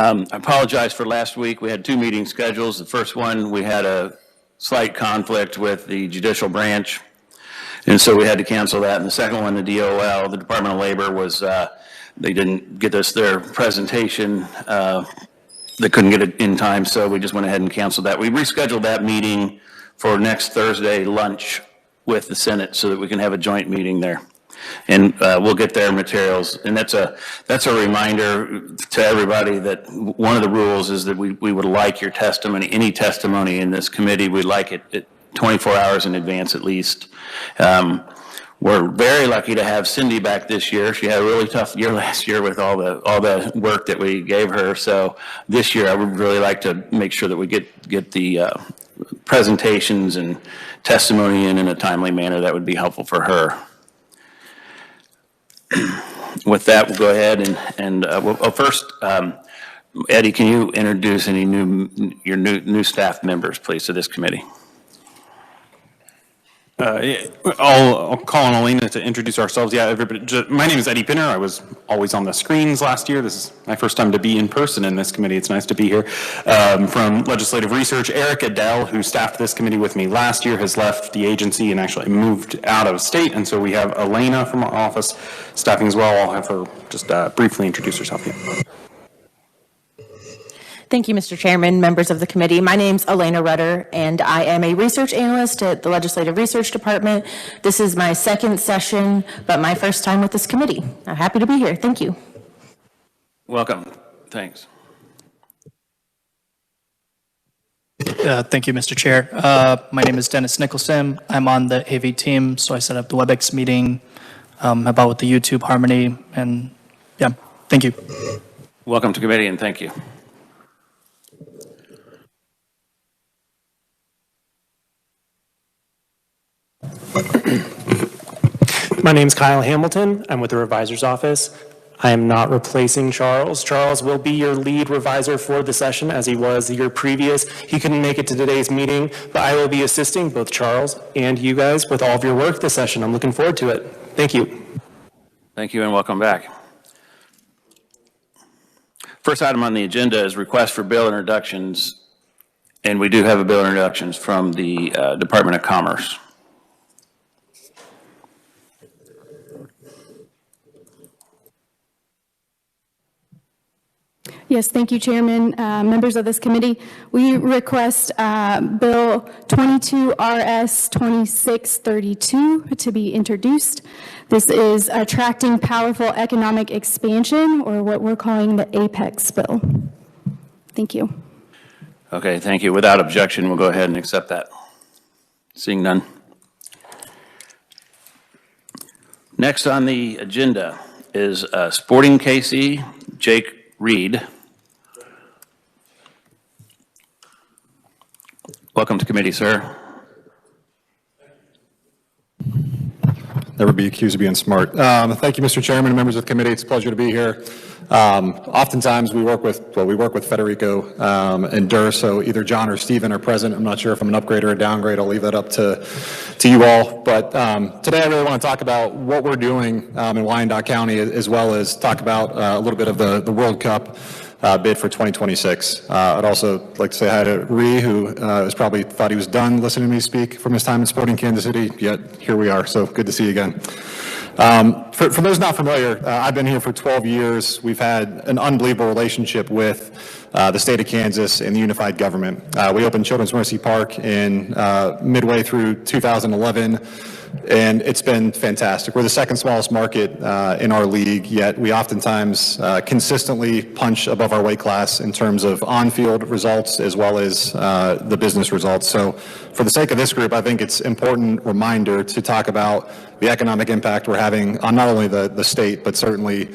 I apologize for last week. We had 2 meeting schedules. The first one, we had a slight conflict with the judicial branch, and so we had to cancel that. And the second one, the DOL, the Department of Labor, was they didn't get us their presentation. They couldn't get it in time, so we just went ahead and canceled that. We rescheduled that meeting for next Thursday lunch with the Senate so that we can have a joint meeting there. And we'll get their materials. And that's a reminder to everybody that one of the rules is that we would like your testimony, any testimony in this committee, we'd like it at 24 hours in advance at least. We're very lucky to have Cindy back this year. She had a really tough year last year with all the work that we gave her. So this year I would really like to make sure that we get the presentations and testimony in a timely manner that would be helpful for her. With that, we'll go ahead and first, Eddie, can you introduce any your new staff members, please, to this committee? I'll call on Elena to introduce ourselves. Yeah, everybody. My name is Eddie Pinner. I was always on the screens last year. This is my first time to be in person in this committee. It's nice to be here. From Legislative Research, Eric Adele, who staffed this committee with me last year, has left the agency and actually moved out of state. And so we have Elena from our office staffing as well. I'll have her just briefly introduce herself here. Thank you, Mr. Chairman, members of the committee. My name's Elena Rudder, and I am a research analyst at the Legislative Research Department. This is my second session, but my first time with this committee. I'm happy to be here. Thank you. Welcome. Thanks. Thank you, Mr. Chair. My name is Dennis Nicholson. I'm on the AV team, so I set up the WebEx meeting about with the YouTube Harmony, and yeah, thank you. Welcome to committee, and thank you. My name is Kyle Hamilton. I'm with the revisor's office. I am not replacing Charles. Charles will be your lead revisor for the session as he was the year previous. He couldn't make it to today's meeting, but I will be assisting both Charles and you guys with all of your work this session. I'm looking forward to it. Thank you. Thank you and welcome back. First item on the agenda is request for bill introductions, and we do have a bill introductions from the Department of Commerce. Yes, thank you, Chairman. Members of this committee, we request Bill 22 RS 2632 to be introduced. This is attracting powerful economic expansion, or what we're calling the APEX bill. Thank you. Okay, thank you. Without objection, we'll go ahead and accept that. Seeing none. Next on the agenda is Sporting KC, Jake Reed. Welcome to committee, sir. Never be accused of being smart. Thank you, Mr. Chairman and members of the committee. It's a pleasure to be here. Oftentimes we work with Federico and Durr, so either John or Stephen are present. I'm not sure if I'm an upgrade or a downgrade. I'll leave that up to you all. But today I really want to talk about what we're doing in Wyandotte County, as well as talk about a little bit of the World Cup bid for 2026. I'd also like to say hi to Ree, who has probably thought he was done listening to me speak from his time in Sporting Kansas City, yet here we are, so good to see you again. For those not familiar, I've been here for 12 years. We've had an unbelievable relationship with the state of Kansas and the unified government. We opened Children's Mercy Park in midway through 2011. And it's been fantastic. We're the second smallest market in our league, yet we oftentimes consistently punch above our weight class in terms of on-field results as well as the business results. So for the sake of this group, I think it's an important reminder to talk about the economic impact we're having on not only the state, but certainly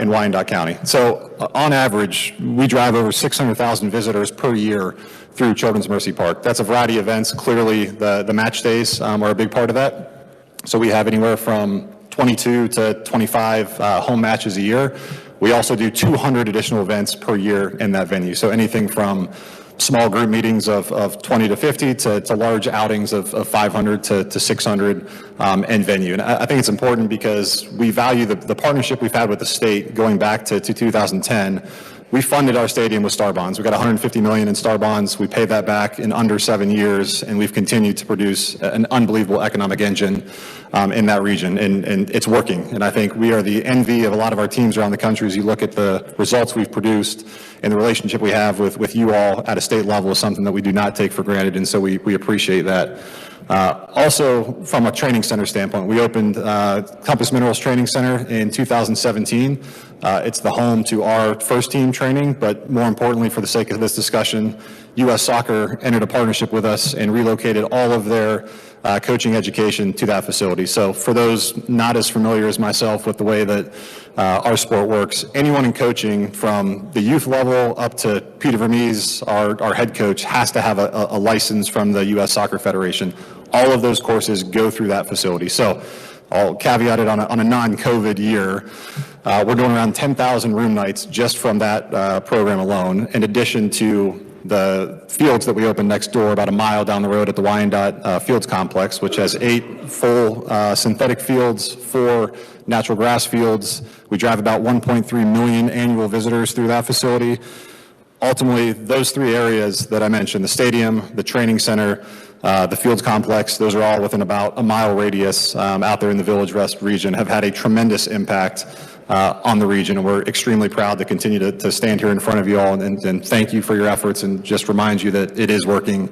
in Wyandotte County. So on average, we drive over 600,000 visitors per year through Children's Mercy Park. That's a variety of events. Clearly, the match days are a big part of that. So we have anywhere from 22 to 25 home matches a year. We also do 200 additional events per year in that venue. So anything from small group meetings of 20 to 50 to large outings of 500 to 600 in venue. And I think it's important because we value the partnership we've had with the state going back to 2010. we funded our stadium with star bonds. We got $150 million in star bonds. We paid that back in under 7 years, and we've continued to produce an unbelievable economic engine in that region, and it's working. And I think we are the envy of a lot of our teams around the country as you look at the results we've produced, and the relationship we have with you all at a state level is something that we do not take for granted, and so we appreciate that. Also, from a training center standpoint, we opened Compass Minerals Training Center in 2017. It's the home to our first team training, but more importantly, for the sake of this discussion, U.S. Soccer entered a partnership with us and relocated all of their coaching education to that facility. So for those not as familiar as myself with the way that our sport works, anyone in coaching from the youth level up to Peter Vermees, our head coach, has to have a license from the U.S. Soccer Federation. All of those courses go through that facility. So I'll caveat it on a non-COVID year. We're doing around 10,000 room nights just from that program alone, in addition to the fields that we opened next door about a mile down the road at the Wyandotte Fields Complex, which has 8 full synthetic fields, 4 natural grass fields. We drive about 1.3 million annual visitors through that facility. Ultimately, those 3 areas that I mentioned, the stadium, the training center, the Fields Complex, those are all within about a mile radius out there in the Village West region, have had a tremendous impact on the region, and we're extremely proud to continue to stand here in front of you all and thank you for your efforts, and just remind you that it is working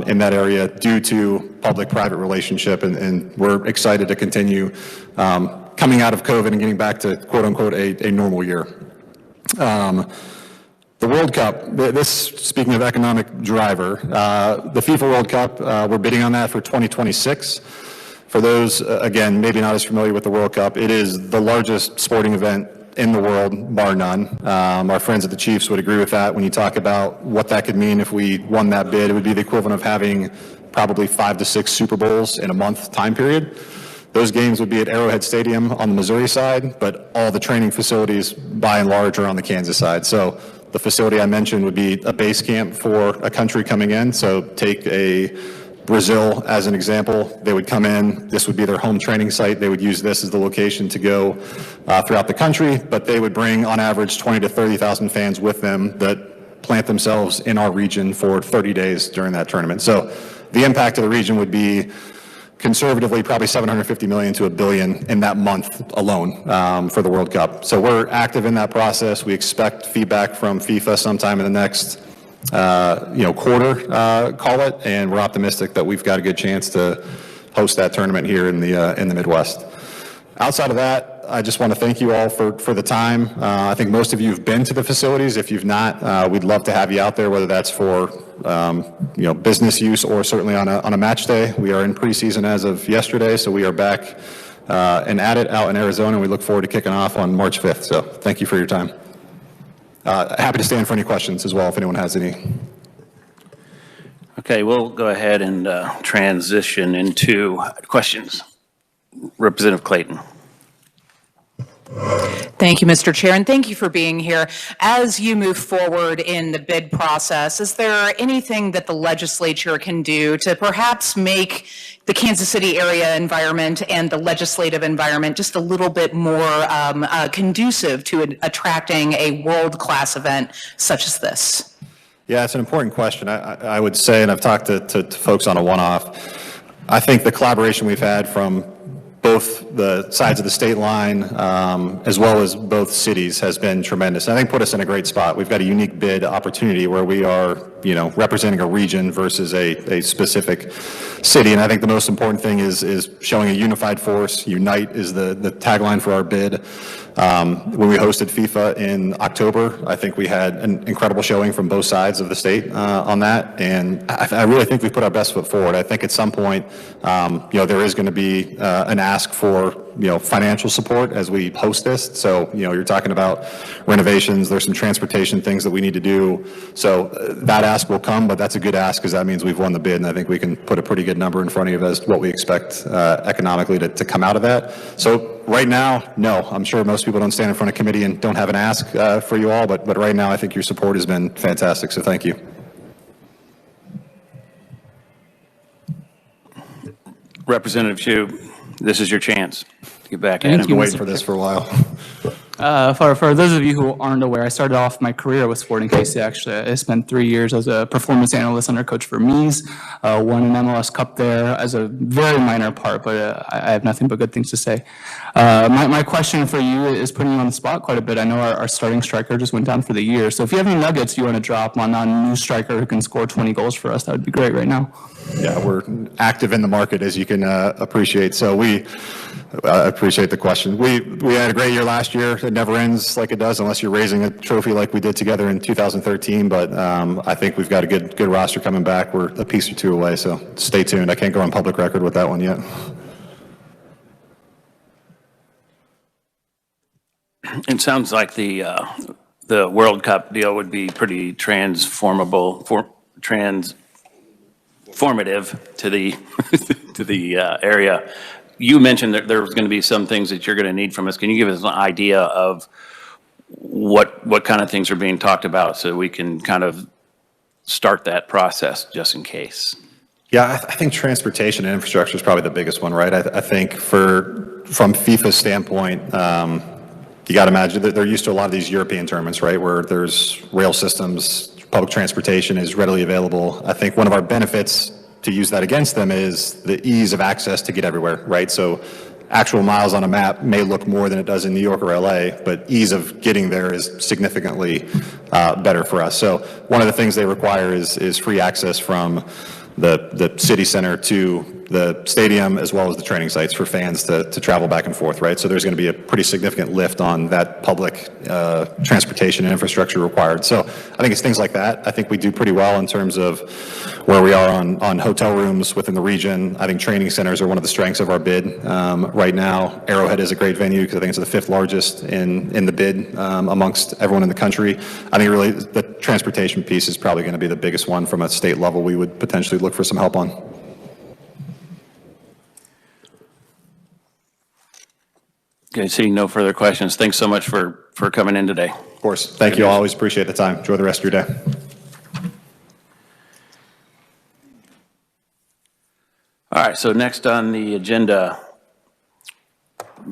in that area due to public-private relationship, and we're excited to continue coming out of COVID and getting back to quote-unquote a normal year. The World Cup, this, speaking of economic driver, the FIFA World Cup, we're bidding on that for 2026. For those, again, maybe not as familiar with the World Cup, it is the largest sporting event in the world, bar none. Our friends at the Chiefs would agree with that. When you talk about what that could mean if we won that bid, it would be the equivalent of having probably 5 to 6 Super Bowls in a month time period. Those games would be at Arrowhead Stadium on the Missouri side, but all the training facilities, by and large, are on the Kansas side. So the facility I mentioned would be a base camp for a country coming in. So take a Brazil as an example. They would come in, this would be their home training site. They would use this as the location to go throughout the country, but they would bring on average 20 to 30,000 fans with them that plant themselves in our region for 30 days during that tournament. So the impact of the region would be conservatively probably $750 million to $1 billion in that month alone for the World Cup. So we're active in that process. We expect feedback from FIFA sometime in the next quarter, call it, and we're optimistic that we've got a good chance to host that tournament here in the Midwest. Outside of that, I just want to thank you all for the time. I think most of you have been to the facilities. If you've not, we'd love to have you out there, whether that's for business use or certainly on a match day. We are in preseason as of yesterday, so we are back and at it out in Arizona. We look forward to kicking off on March 5th. So thank you for your time. Happy to stand for any questions as well if anyone has any. Okay, we'll go ahead and transition into questions. Representative Clayton. Thank you, Mr. Chair, and thank you for being here. As you move forward in the bid process, is there anything that the legislature can do to perhaps make the Kansas City area environment and the legislative environment just a little bit more conducive to attracting a world-class event such as this? Yeah, it's an important question. I would say, and I've talked to folks on a one-off, I think the collaboration we've had from both the sides of the state line as well as both cities has been tremendous. I think put us in a great spot. We've got a unique bid opportunity where we are, representing a region versus a specific city. And I think the most important thing is showing a unified force. Unite is the tagline for our bid. When we hosted FIFA in October, I think we had an incredible showing from both sides of the state on that, and I really think we put our best foot forward. I think at some point, there is going to be an ask for financial support as we host this. So you're talking about renovations. There's some transportation things that we need to do. So that ask will come, but that's a good ask because that means we've won the bid, and I think we can put a pretty good number in front of you as what we expect economically to come out of that. So right now, no. I'm sure most people don't stand in front of committee and don't have an ask for you all, but right now I think your support has been fantastic, so thank you. Representative Chu, this is your chance to get back at him. I've been waiting for this for a while. For those of you who aren't aware, I started off my career with Sporting KC, actually. I spent 3 years as a performance analyst under Coach Vermees, won an MLS Cup there as a very minor part, but I have nothing but good things to say. My question for you is putting you on the spot quite a bit. I know our starting striker just went down for the year, so if you have any nuggets you want to drop on a new striker who can score 20 goals for us, that would be great right now. Yeah, we're active in the market, as you can appreciate. So we appreciate the question. We had a great year last year. It never ends like it does unless you're raising a trophy like we did together in 2013. But I think we've got a good roster coming back. We're a piece or two away, so stay tuned. I can't go on public record with that one yet. It sounds like the World Cup deal would be pretty transformative to the to the area. You mentioned that there was going to be some things that you're going to need from us. Can you give us an idea of what kind of things are being talked about so we can kind of start that process just in case? Yeah, I think transportation and infrastructure is probably the biggest one, right? I think from FIFA's standpoint, you got to imagine that they're used to a lot of these European tournaments, right, where there's rail systems, public transportation is readily available. I think one of our benefits to use that against them is the ease of access to get everywhere, right? So actual miles on a map may look more than it does in New York or LA, but ease of getting there is significantly better for us. So one of the things they require is free access from the city center to the stadium as well as the training sites for fans to travel back and forth, right? So there's going to be a pretty significant lift on that public transportation and infrastructure required. So I think it's things like that. I think we do pretty well in terms of where we are on hotel rooms within the region. I think training centers are one of the strengths of our bid right now. Arrowhead is a great venue because I think it's the 5th largest in the bid amongst everyone in the country. I think really the transportation piece is probably going to be the biggest one from a state level we would potentially look for some help on. Okay, seeing no further questions. Thanks so much for coming in today. Of course. Thank you all. Always appreciate the time. Enjoy the rest of your day. All right, so next on the agenda,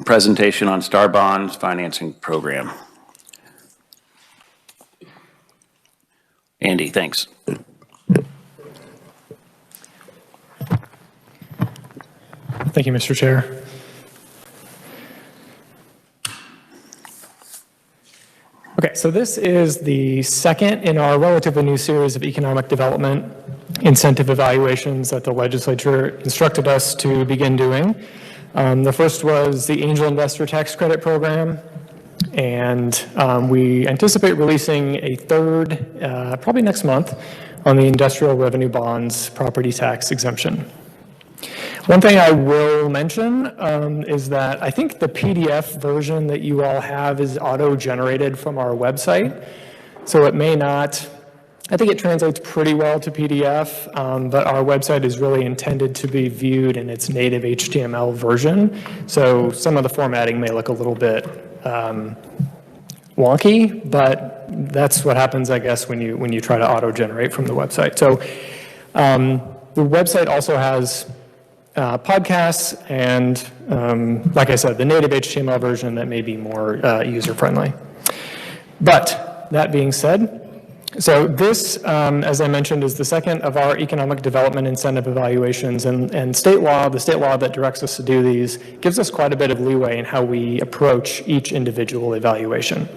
presentation on Star Bonds financing program. Andy, thanks. Thank you, Mr. Chair. Okay, so this is the second in our relatively new series of economic development incentive evaluations that the legislature instructed us to begin doing. The first was the Angel Investor Tax Credit Program, and we anticipate releasing a third, probably next month, on the industrial revenue bonds property tax exemption. One thing I will mention is that I think the PDF version that you all have is auto-generated from our website, so it may not, I think it translates pretty well to PDF, but our website is really intended to be viewed in its native HTML version, so some of the formatting may look a little bit wonky, but that's what happens, I guess, when you try to auto-generate from the website. So the website also has podcasts and, like I said, the native HTML version that may be more user-friendly. But that being said, so this, as I mentioned, is the second of our economic development incentive evaluations, and state law, the state law that directs us to do these, gives us quite a bit of leeway in how we approach each individual evaluation.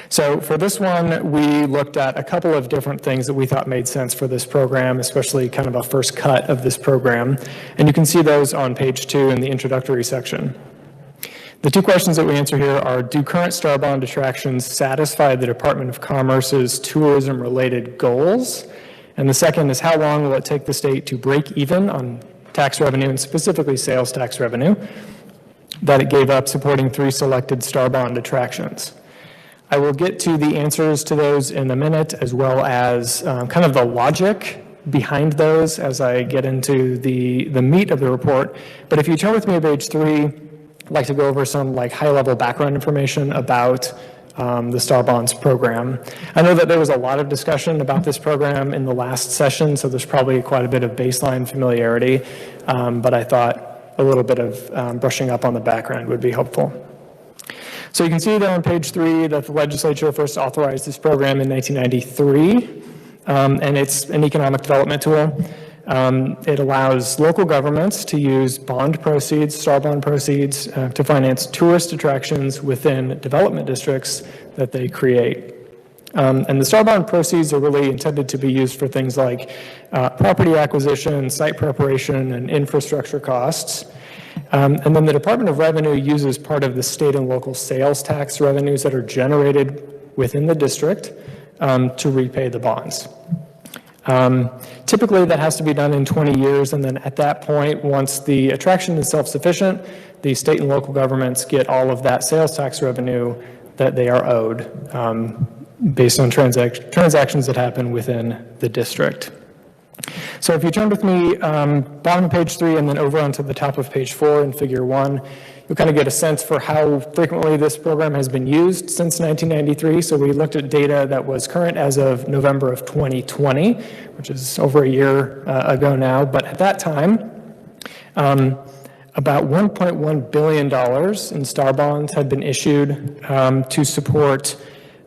So for this one, we looked at a couple of different things that we thought made sense for this program, especially kind of a first cut of this program. And you can see those on page 2 in the introductory section. The two questions that we answer here are, do current Star Bond attractions satisfy the Department of Commerce's tourism-related goals? And the second is, how long will it take the state to break even on tax revenue, and specifically sales tax revenue, that it gave up supporting 3 selected Star Bond attractions? I will get to the answers to those in a minute, as well as kind of the logic behind those as I get into the meat of the report. But if you turn with me to page 3, I'd like to go over some high-level background information about the Star Bonds program. I know that there was a lot of discussion about this program in the last session, so there's probably quite a bit of baseline familiarity, but I thought a little bit of brushing up on the background would be helpful. So you can see there on page 3 that the legislature first authorized this program in 1993, and it's an economic development tool. It allows local governments to use bond proceeds, star bond proceeds, to finance tourist attractions within development districts that they create. And the star bond proceeds are really intended to be used for things like property acquisition, site preparation, and infrastructure costs. And then the Department of Revenue uses part of the state and local sales tax revenues that are generated within the district to repay the bonds. Typically, that has to be done in 20 years, and then at that point, once the attraction is self-sufficient, the state and local governments get all of that sales tax revenue that they are owed based on transactions that happen within the district. So if you turn with me bottom of page 3 and then over onto the top of page 4 in figure 1, you'll kind of get a sense for how frequently this program has been used since 1993. So we looked at data that was current as of November of 2020, which is over a year ago now. But at that time, about $1.1 billion in star bonds had been issued to support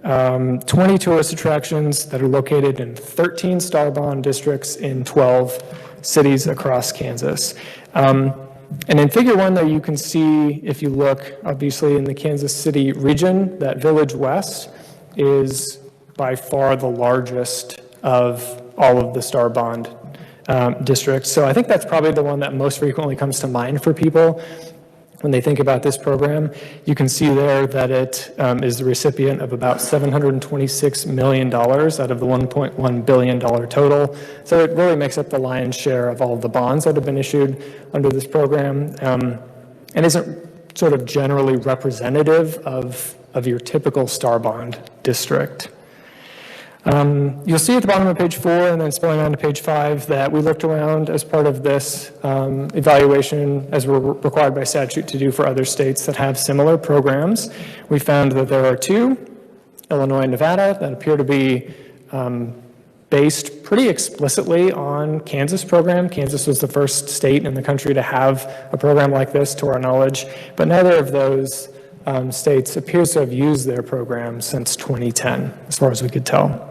20 tourist attractions that are located in 13 star bond districts in 12 cities across Kansas. And in figure 1 there you can see, if you look obviously in the Kansas City region, that Village West is by far the largest of all of the star bond districts. So I think that's probably the one that most frequently comes to mind for people when they think about this program. You can see there that it is the recipient of about $726 million out of the $1.1 billion total. So it really makes up the lion's share of all of the bonds that have been issued under this program, and isn't sort of generally representative of your typical star bond district. You'll see at the bottom of page 4 and then spilling on to page 5 that we looked around as part of this evaluation, as we're required by statute to do for other states that have similar programs. We found that there are 2, Illinois and Nevada, that appear to be based pretty explicitly on Kansas program. Kansas was the first state in the country to have a program like this, to our knowledge, but neither of those states appears to have used their program since 2010, as far as we could tell.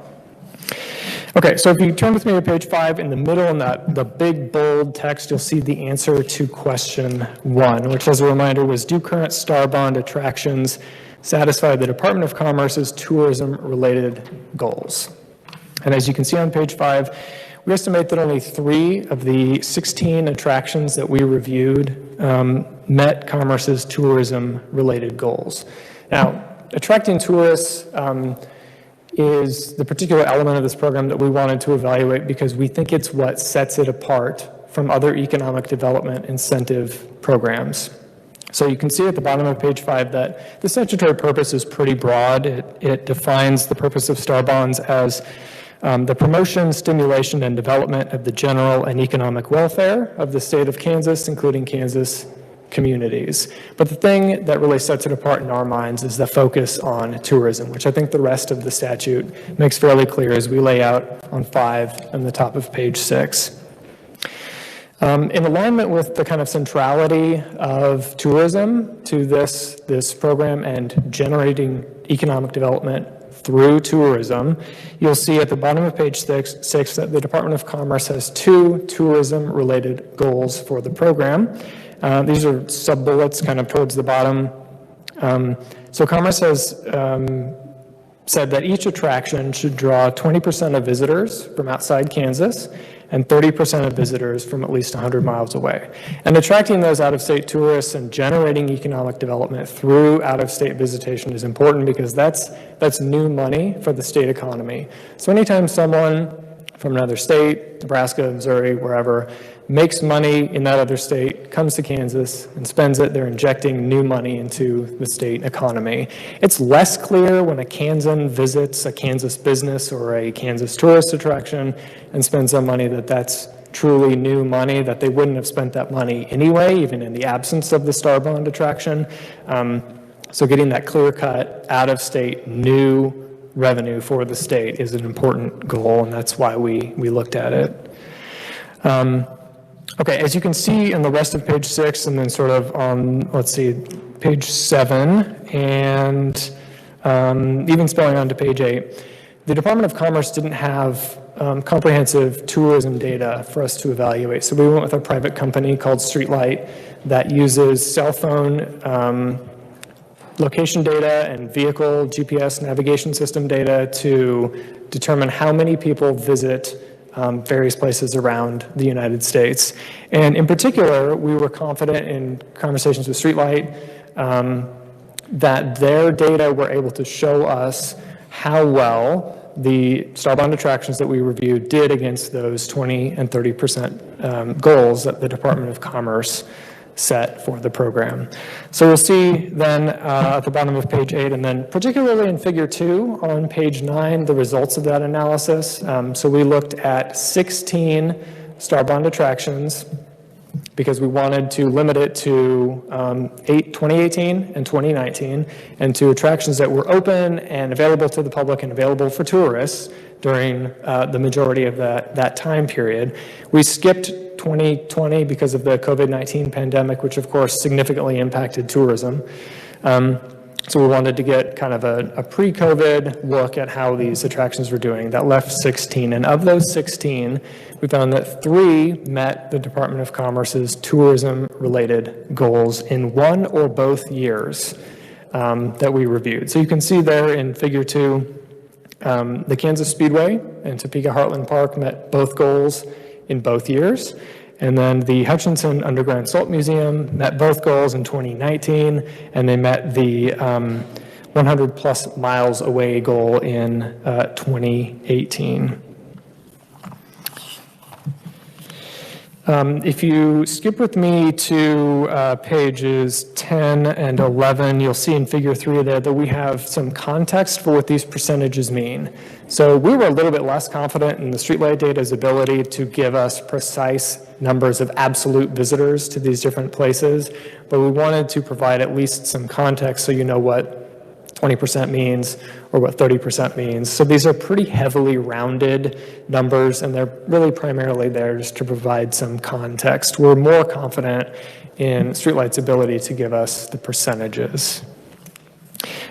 Okay, so if you turn with me to page 5, in the middle in the big bold text, you'll see the answer to question 1, which, as a reminder, was, do current star bond attractions satisfy the Department of Commerce's tourism-related goals? And as you can see on page 5, we estimate that only 3 of the 16 attractions that we reviewed met Commerce's tourism-related goals. Now, attracting tourists is the particular element of this program that we wanted to evaluate because we think it's what sets it apart from other economic development incentive programs. So you can see at the bottom of page 5 that the statutory purpose is pretty broad. It defines the purpose of star bonds as the promotion, stimulation, and development of the general and economic welfare of the state of Kansas, including Kansas communities. But the thing that really sets it apart in our minds is the focus on tourism, which I think the rest of the statute makes fairly clear as we lay out on 5 on the top of page 6. In alignment with the kind of centrality of tourism to this program and generating economic development through tourism, you'll see at the bottom of page 6 that the Department of Commerce has 2 tourism-related goals for the program. These are sub-bullets kind of towards the bottom. So Commerce has said that each attraction should draw 20% of visitors from outside Kansas and 30% of visitors from at least 100 miles away. And attracting those out-of-state tourists and generating economic development through out-of-state visitation is important because that's new money for the state economy. So anytime someone from another state, Nebraska, Missouri, wherever, makes money in that other state, comes to Kansas and spends it, they're injecting new money into the state economy. It's less clear when a Kansan visits a Kansas business or a Kansas tourist attraction and spends some money that's truly new money, that they wouldn't have spent that money anyway, even in the absence of the star bond attraction. So getting that clear-cut, out-of-state, new revenue for the state is an important goal, and that's why we looked at it. Okay, as you can see in the rest of page 6 and then sort of on, let's see, page 7 and even spelling on to page 8, the Department of Commerce didn't have comprehensive tourism data for us to evaluate. So we went with a private company called Streetlight that uses cell phone location data and vehicle GPS navigation system data to determine how many people visit various places around the United States. And in particular, we were confident in conversations with Streetlight that their data were able to show us how well the Star-Bound attractions that we reviewed did against those 20 and 30% goals that the Department of Commerce set for the program. So we'll see then at the bottom of page 8 and then particularly in figure 2 on page 9 the results of that analysis. So we looked at 16 Star-Bound attractions because we wanted to limit it to 2018 and 2019 and to attractions that were open and available to the public and available for tourists during the majority of that time period. We skipped 2020 because of the COVID-19 pandemic, which of course significantly impacted tourism. So we wanted to get kind of a pre-COVID look at how these attractions were doing. That left 16, and of those 16, we found that 3 met the Department of Commerce's tourism-related goals in one or both years that we reviewed. So you can see there in figure 2, the Kansas Speedway and Topeka Heartland Park met both goals in both years. And then the Hutchinson Underground Salt Museum met both goals in 2019, and they met the 100 plus miles away goal in 2018. If you skip with me to pages 10 and 11, you'll see in figure 3 there that we have some context for what these percentages mean. So we were a little bit less confident in the Streetlight data's ability to give us precise numbers of absolute visitors to these different places, but we wanted to provide at least some context so you know what 20% means or what 30% means. So these are pretty heavily rounded numbers, and they're really primarily there just to provide some context. We're more confident in Streetlight's ability to give us the percentages.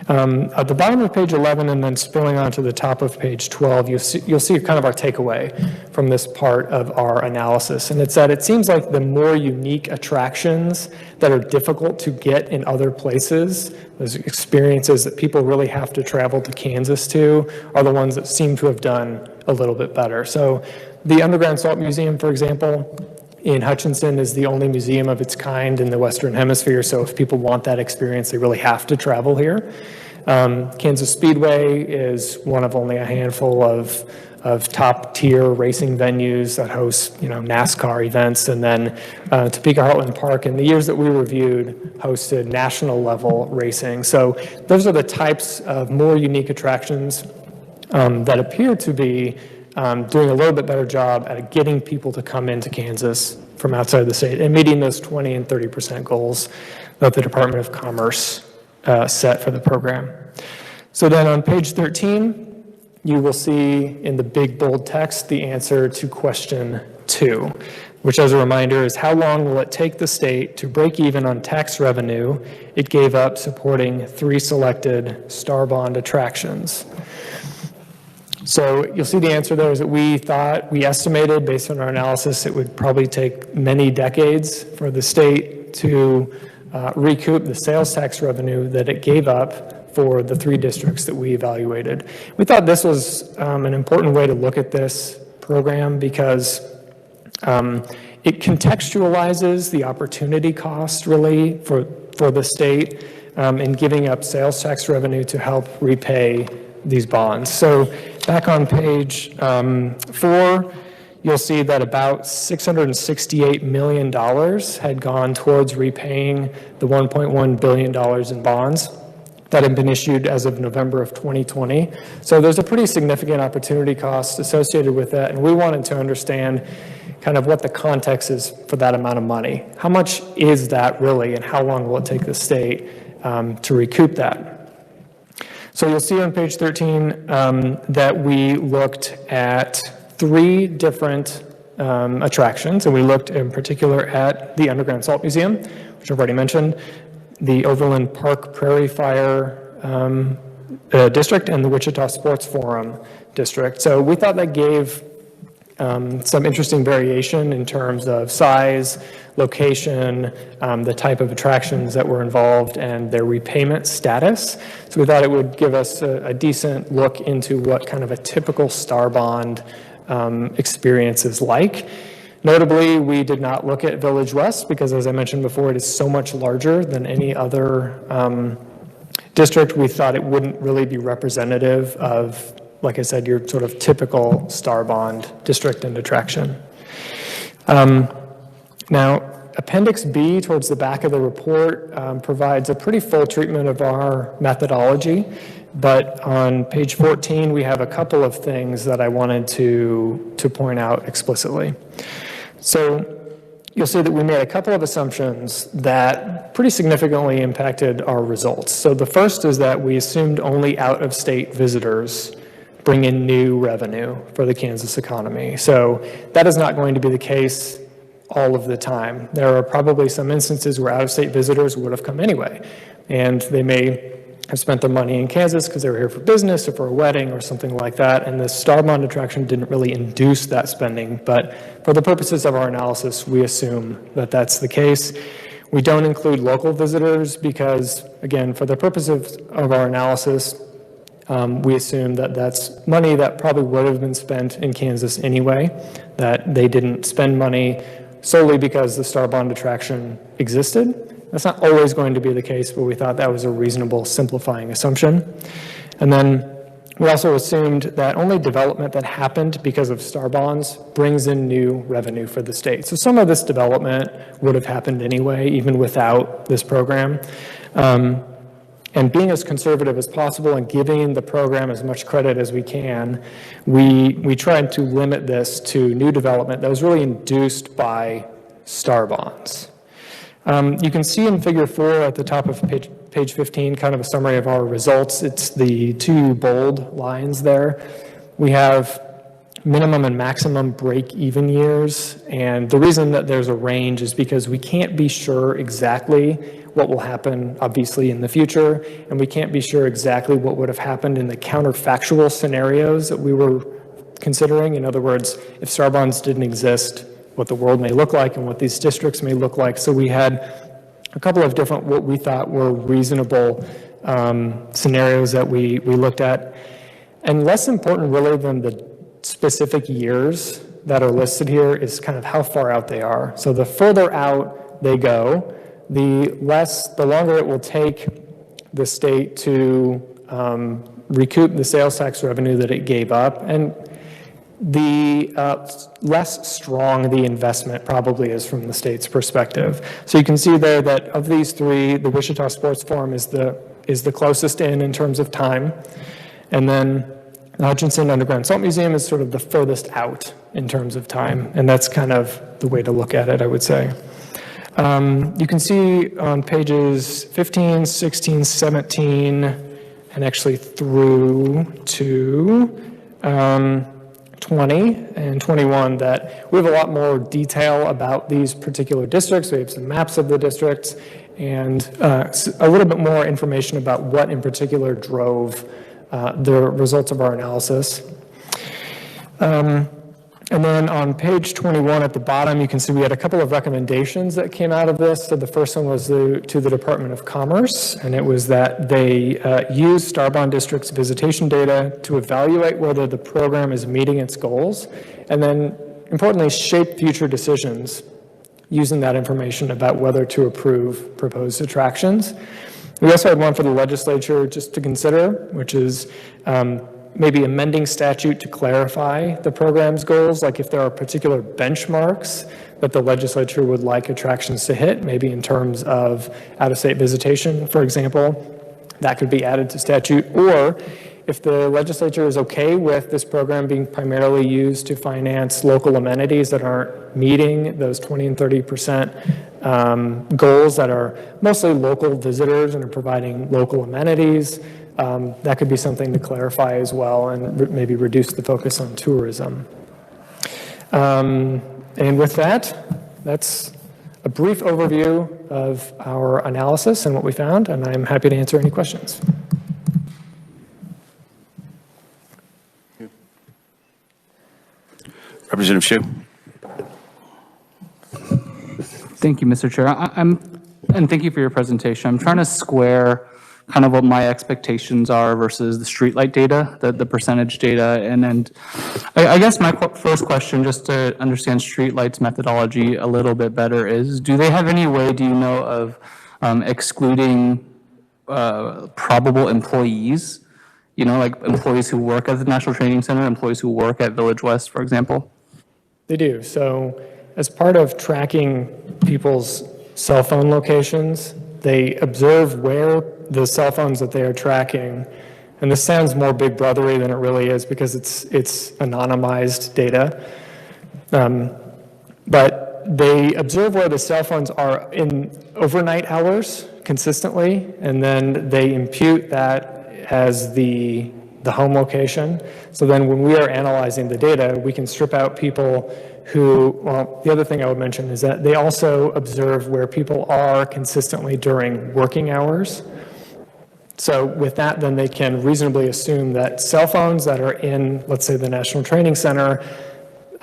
At the bottom of page 11 and then spilling onto the top of page 12, you'll see kind of our takeaway from this part of our analysis. And it's that it seems like the more unique attractions that are difficult to get in other places, those experiences that people really have to travel to Kansas to, are the ones that seem to have done a little bit better. So the Underground Salt Museum, for example, in Hutchinson is the only museum of its kind in the Western Hemisphere, so if people want that experience, they really have to travel here. Kansas Speedway is one of only a handful of top-tier racing venues that host, NASCAR events, and then Topeka Heartland Park, in the years that we reviewed, hosted national-level racing. So those are the types of more unique attractions that appear to be doing a little bit better job at getting people to come into Kansas from outside the state and meeting those 20 and 30% goals that the Department of Commerce set for the program. So then on page 13, you will see in the big bold text the answer to question 2, which as a reminder is how long will it take the state to break even on tax revenue it gave up supporting 3 selected Star-Bond attractions. So you'll see the answer there is that we estimated based on our analysis it would probably take many decades for the state to recoup the sales tax revenue that it gave up for the 3 districts that we evaluated. We thought this was an important way to look at this program because it contextualizes the opportunity cost really for the state in giving up sales tax revenue to help repay these bonds. So back on page 4, you'll see that about $668 million had gone towards repaying the $1.1 billion in bonds that had been issued as of November of 2020. So there's a pretty significant opportunity cost associated with that, and we wanted to understand kind of what the context is for that amount of money. How much is that really, and how long will it take the state to recoup that? So you'll see on page 13 that we looked at 3 different attractions, and we looked in particular at the Underground Salt Museum, which I've already mentioned, the Overland Park Prairie Fire District, and the Wichita Sports Forum District. So we thought that gave some interesting variation in terms of size, location, the type of attractions that were involved, and their repayment status. So we thought it would give us a decent look into what kind of a typical Star Bond experience is like. Notably, we did not look at Village West because, as I mentioned before, it is so much larger than any other district. We thought it wouldn't really be representative of, like I said, your sort of typical Star Bond district and attraction. Now, Appendix B towards the back of the report provides a pretty full treatment of our methodology, but on page 14, we have a couple of things that I wanted to point out explicitly. So you'll see that we made a couple of assumptions that pretty significantly impacted our results. So the first is that we assumed only out-of-state visitors bring in new revenue for the Kansas economy. So that is not going to be the case all of the time. There are probably some instances where out-of-state visitors would have come anyway, and they may have spent their money in Kansas because they were here for business or for a wedding or something like that, and the Star Bond attraction didn't really induce that spending, but for the purposes of our analysis, we assume that that's the case. We don't include local visitors because, again, for the purposes of our analysis, we assume that that's money that probably would have been spent in Kansas anyway, that they didn't spend money solely because the Star Bond attraction existed. That's not always going to be the case, but we thought that was a reasonable simplifying assumption. And then we also assumed that only development that happened because of Star Bonds brings in new revenue for the state. So some of this development would have happened anyway, even without this program. And being as conservative as possible and giving the program as much credit as we can, we tried to limit this to new development that was really induced by Star Bonds. You can see in figure 4 at the top of page 15 kind of a summary of our results. It's the two bold lines there. We have minimum and maximum break-even years, and the reason that there's a range is because we can't be sure exactly what will happen, obviously, in the future, and we can't be sure exactly what would have happened in the counterfactual scenarios that we were considering. In other words, if Star Bonds didn't exist, what the world may look like and what these districts may look like. So we had a couple of different what we thought were reasonable scenarios that we looked at. And less important really than the specific years that are listed here is kind of how far out they are. So the further out they go, the longer it will take the state to recoup the sales tax revenue that it gave up, and the less strong the investment probably is from the state's perspective. So you can see there that of these three, the Wichita Sports Forum is the closest in terms of time, and then the Hutchinson Underground Salt Museum is sort of the furthest out in terms of time, and that's kind of the way to look at it, I would say. You can see on pages 15, 16, 17, and actually through to 20 and 21 that we have a lot more detail about these particular districts. We have some maps of the districts and a little bit more information about what in particular drove the results of our analysis. And then on page 21 at the bottom, you can see we had a couple of recommendations that came out of this. So the first one was to the Department of Commerce, and it was that they use Star Bond District's visitation data to evaluate whether the program is meeting its goals, and then importantly, shape future decisions using that information about whether to approve proposed attractions. We also had one for the legislature just to consider, which is maybe amending statute to clarify the program's goals, like if there are particular benchmarks that the legislature would like attractions to hit, maybe in terms of out-of-state visitation, for example, that could be added to statute. Or if the legislature is okay with this program being primarily used to finance local amenities that aren't meeting those 20 and 30% goals that are mostly local visitors and are providing local amenities, that could be something to clarify as well and maybe reduce the focus on tourism. And with that, that's a brief overview of our analysis and what we found, and I'm happy to answer any questions. Representative Shu. Thank you, Mr. Chair. And thank you for your presentation. I'm trying to square kind of what my expectations are versus the streetlight data, the percentage data. And I guess my first question, just to understand streetlights methodology a little bit better, is do they have any way, do you know, of excluding probable employees? You know, like employees who work at the National Training Center, employees who work at Village West, for example? They do. So as part of tracking people's cell phone locations, they observe where the cell phones that they are tracking, and this sounds more big brothery than it really is because it's anonymized data, but they observe where the cell phones are in overnight hours consistently, and then they impute that as the home location. So then when we are analyzing the data, we can strip out people who, well, the other thing I would mention is that they also observe where people are consistently during working hours. So with that, then they can reasonably assume that cell phones that are in, let's say, the National Training Center,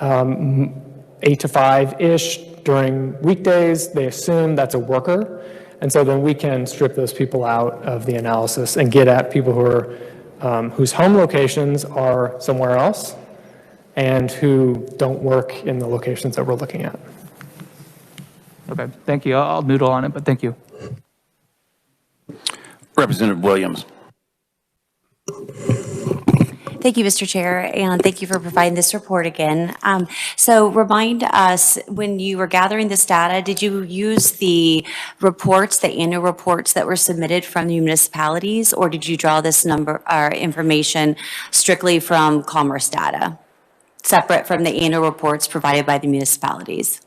8 to 5-ish during weekdays, they assume that's a worker. And so then we can strip those people out of the analysis and get at people who are, whose home locations are somewhere else and who don't work in the locations that we're looking at. Okay, thank you. I'll noodle on it, but thank you. Representative Williams. Thank you, Mr. Chair, and thank you for providing this report again. So remind us, when you were gathering this data, did you use the reports, the annual reports that were submitted from the municipalities, or did you draw this number or information strictly from commerce data, separate from the annual reports provided by the municipalities?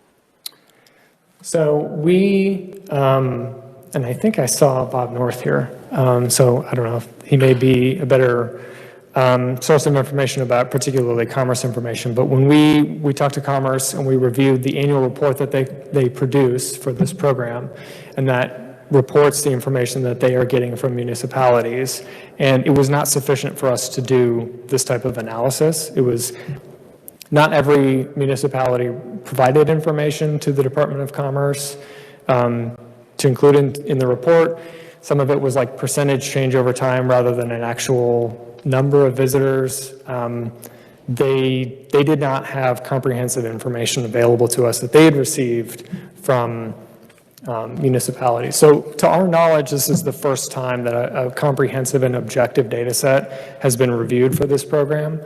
So we, and I think I saw Bob North here, so I don't know if he may be a better source of information about particularly commerce information, but when we talked to commerce and we reviewed the annual report that they produce for this program, and that reports the information that they are getting from municipalities, and it was not sufficient for us to do this type of analysis. It was not every municipality provided information to the Department of Commerce to include in the report. Some of it was like percentage change over time rather than an actual number of visitors. They did not have comprehensive information available to us that they had received from municipalities. So to our knowledge, this is the first time that a comprehensive and objective data set has been reviewed for this program.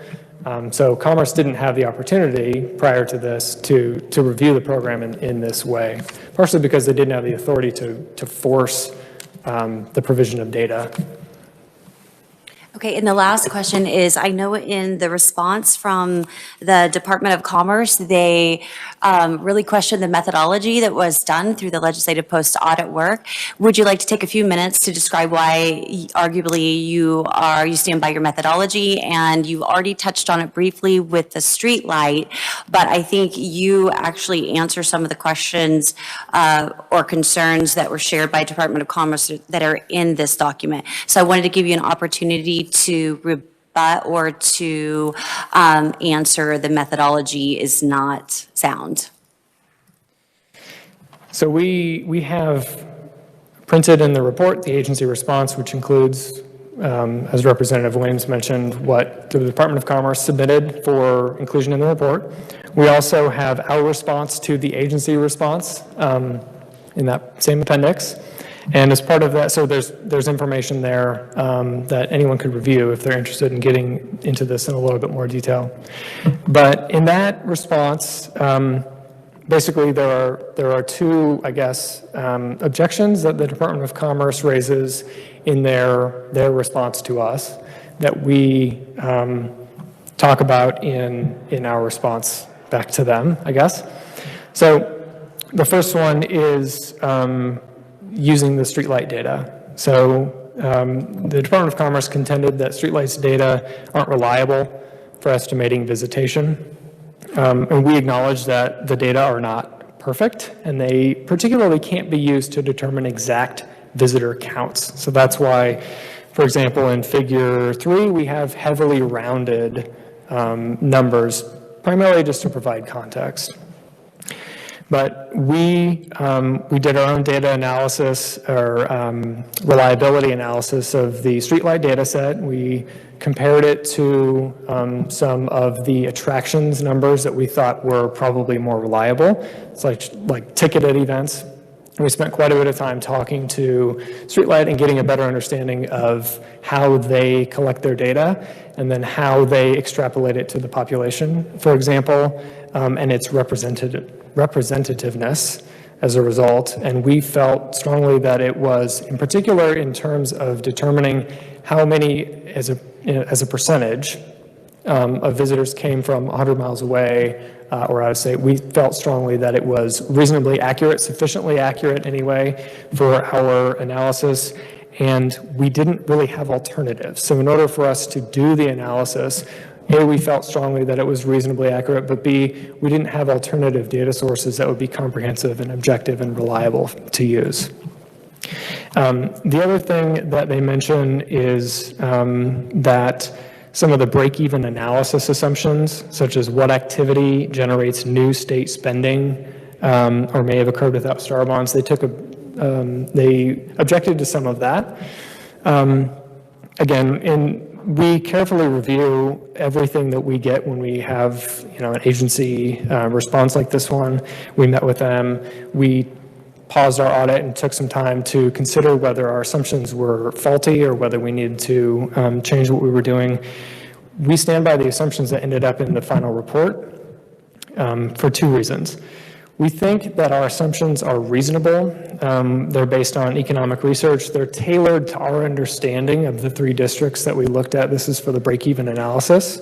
So Commerce didn't have the opportunity prior to this to review the program in this way, partially because they didn't have the authority to force the provision of data. Okay, and the last question is, I know in the response from the Department of Commerce, they really questioned the methodology that was done through the legislative post-audit work. Would you like to take a few minutes to describe why arguably you stand by your methodology? And you already touched on it briefly with the street light, but I think you actually answer some of the questions or concerns that were shared by Department of Commerce that are in this document. So I wanted to give you an opportunity to rebut or to answer the methodology is not sound. So we have printed in the report the agency response, which includes, as Representative Williams mentioned, what the Department of Commerce submitted for inclusion in the report. We also have our response to the agency response in that same appendix. And as part of that, so there's information there that anyone could review if they're interested in getting into this in a little bit more detail. But in that response, basically there are two, I guess, objections that the Department of Commerce raises in their response to us that we talk about in our response back to them, I guess. So the first one is using the streetlight data. So the Department of Commerce contended that streetlights data aren't reliable for estimating visitation. And we acknowledge that the data are not perfect, and they particularly can't be used to determine exact visitor counts. So that's why, for example, in figure 3, we have heavily rounded numbers, primarily just to provide context. But we did our own data analysis or reliability analysis of the streetlight data set. We compared it to some of the attractions numbers that we thought were probably more reliable. It's like ticketed events. And we spent quite a bit of time talking to Streetlight and getting a better understanding of how they collect their data and then how they extrapolate it to the population, for example, and its representativeness as a result. And we felt strongly that it was, in particular, in terms of determining how many, as a percentage, of visitors came from 100 miles away or out of state, we felt strongly that it was reasonably accurate, sufficiently accurate anyway, for our analysis, and we didn't really have alternatives. So in order for us to do the analysis, A, we felt strongly that it was reasonably accurate, but B, we didn't have alternative data sources that would be comprehensive and objective and reliable to use. The other thing that they mention is that some of the break-even analysis assumptions, such as what activity generates new state spending or may have occurred without star bonds, they objected to some of that. Again, we carefully review everything that we get when we have, an agency response like this one. We met with them. We paused our audit and took some time to consider whether our assumptions were faulty or whether we needed to change what we were doing. We stand by the assumptions that ended up in the final report for two reasons. We think that our assumptions are reasonable. They're based on economic research. They're tailored to our understanding of the three districts that we looked at. This is for the break-even analysis.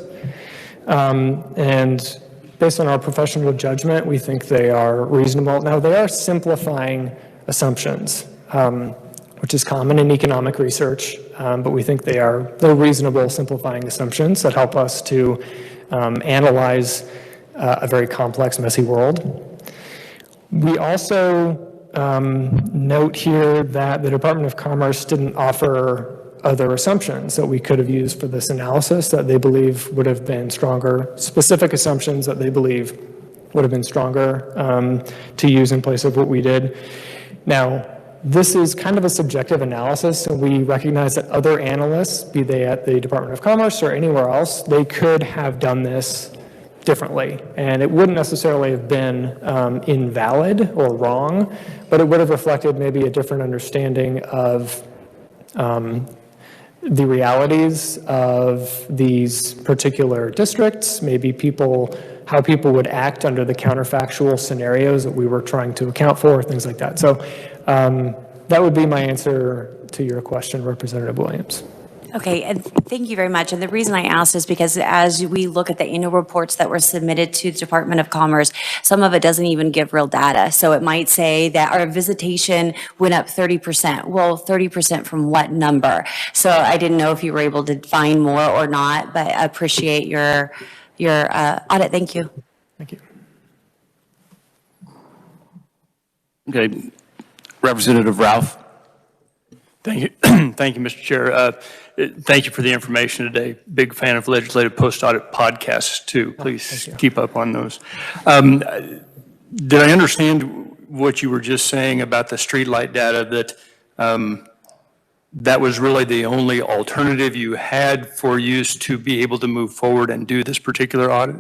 And based on our professional judgment, we think they are reasonable. Now, they are simplifying assumptions, which is common in economic research, but we think they're reasonable simplifying assumptions that help us to analyze a very complex, messy world. We also note here that the Department of Commerce didn't offer other assumptions that we could have used for this analysis that they believe would have been stronger, specific assumptions that they believe would have been stronger to use in place of what we did. Now, this is kind of a subjective analysis, and we recognize that other analysts, be they at the Department of Commerce or anywhere else, they could have done this differently, and it wouldn't necessarily have been invalid or wrong, but it would have reflected maybe a different understanding of the realities of these particular districts, maybe how people would act under the counterfactual scenarios that we were trying to account for, things like that. So that would be my answer to your question, Representative Williams. Okay, and thank you very much. And the reason I asked is because as we look at the annual reports that were submitted to the Department of Commerce, some of it doesn't even give real data. So it might say that our visitation went up 30%. Well, 30% from what number? So I didn't know if you were able to find more or not, but I appreciate your audit. Thank you. Thank you. Okay, Representative Ralph. Thank you. Thank you, Mr. Chair. Thank you for the information today. Big fan of legislative post-audit podcasts, too. Please keep up on those. Did I understand what you were just saying about the streetlight data, that that was really the only alternative you had for use to be able to move forward and do this particular audit?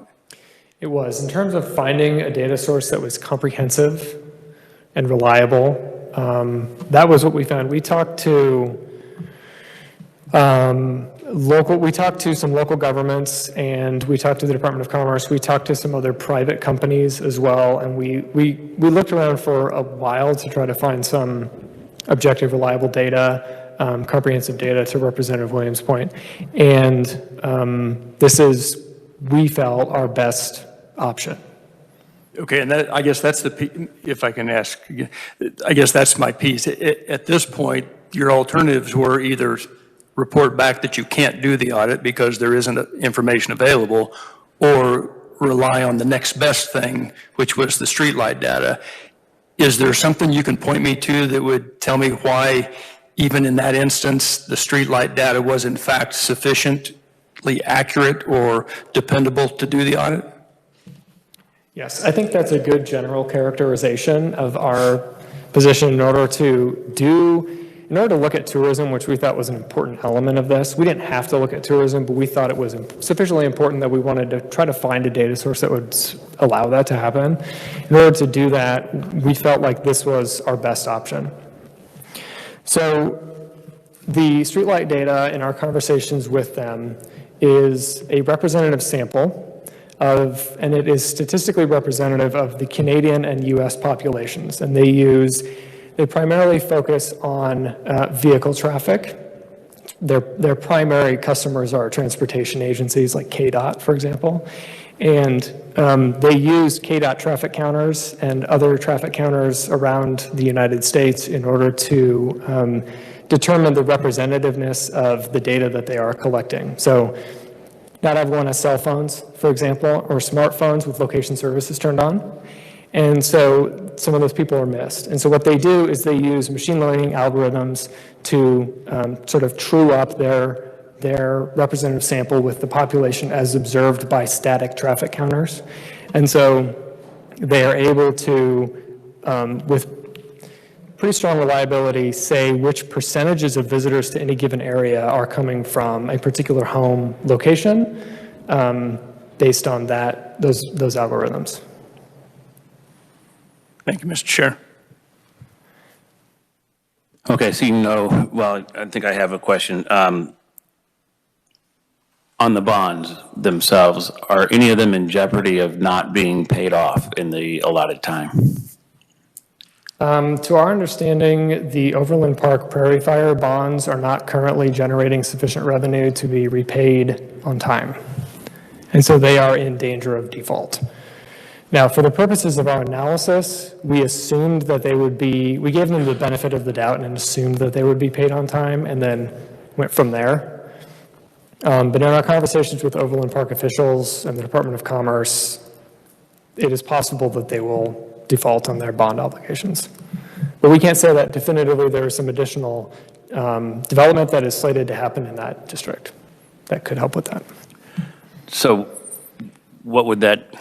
It was. In terms of finding a data source that was comprehensive and reliable, that was what we found. We talked to some local governments, and we talked to the Department of Commerce. We talked to some other private companies as well, and we looked around for a while to try to find some objective, reliable data, comprehensive data, to Representative Williams' point. And this is, we felt, our best option. Okay, and I guess that's if I can ask, I guess that's my piece. At this point, your alternatives were either report back that you can't do the audit because there isn't information available, or rely on the next best thing, which was the streetlight data. Is there something you can point me to that would tell me why, even in that instance, the streetlight data was in fact sufficiently accurate or dependable to do the audit? Yes, I think that's a good general characterization of our position in order to look at tourism, which we thought was an important element of this. We didn't have to look at tourism, but we thought it was sufficiently important that we wanted to try to find a data source that would allow that to happen. In order to do that, we felt like this was our best option. So the streetlight data in our conversations with them is a representative sample and it is statistically representative of the Canadian and US populations. And they primarily focus on vehicle traffic. Their primary customers are transportation agencies like KDOT, for example. And they use KDOT traffic counters and other traffic counters around the United States in order to determine the representativeness of the data that they are collecting. So not everyone has cell phones, for example, or smartphones with location services turned on. And so some of those people are missed. And so what they do is they use machine learning algorithms to sort of true up their representative sample with the population as observed by static traffic counters. And so they are able to, with pretty strong reliability, say which percentages of visitors to any given area are coming from a particular home location based on those algorithms. Thank you, Mr. Chair. Okay, so well, I think I have a question. On the bonds themselves, are any of them in jeopardy of not being paid off in the allotted time? To our understanding, the Overland Park Prairie Fire bonds are not currently generating sufficient revenue to be repaid on time. And so they are in danger of default. Now, for the purposes of our analysis, we assumed that we gave them the benefit of the doubt and assumed that they would be paid on time and then went from there. But in our conversations with Overland Park officials and the Department of Commerce, it is possible that they will default on their bond obligations. But we can't say that definitively. There is some additional development that is slated to happen in that district that could help with that. So what would that,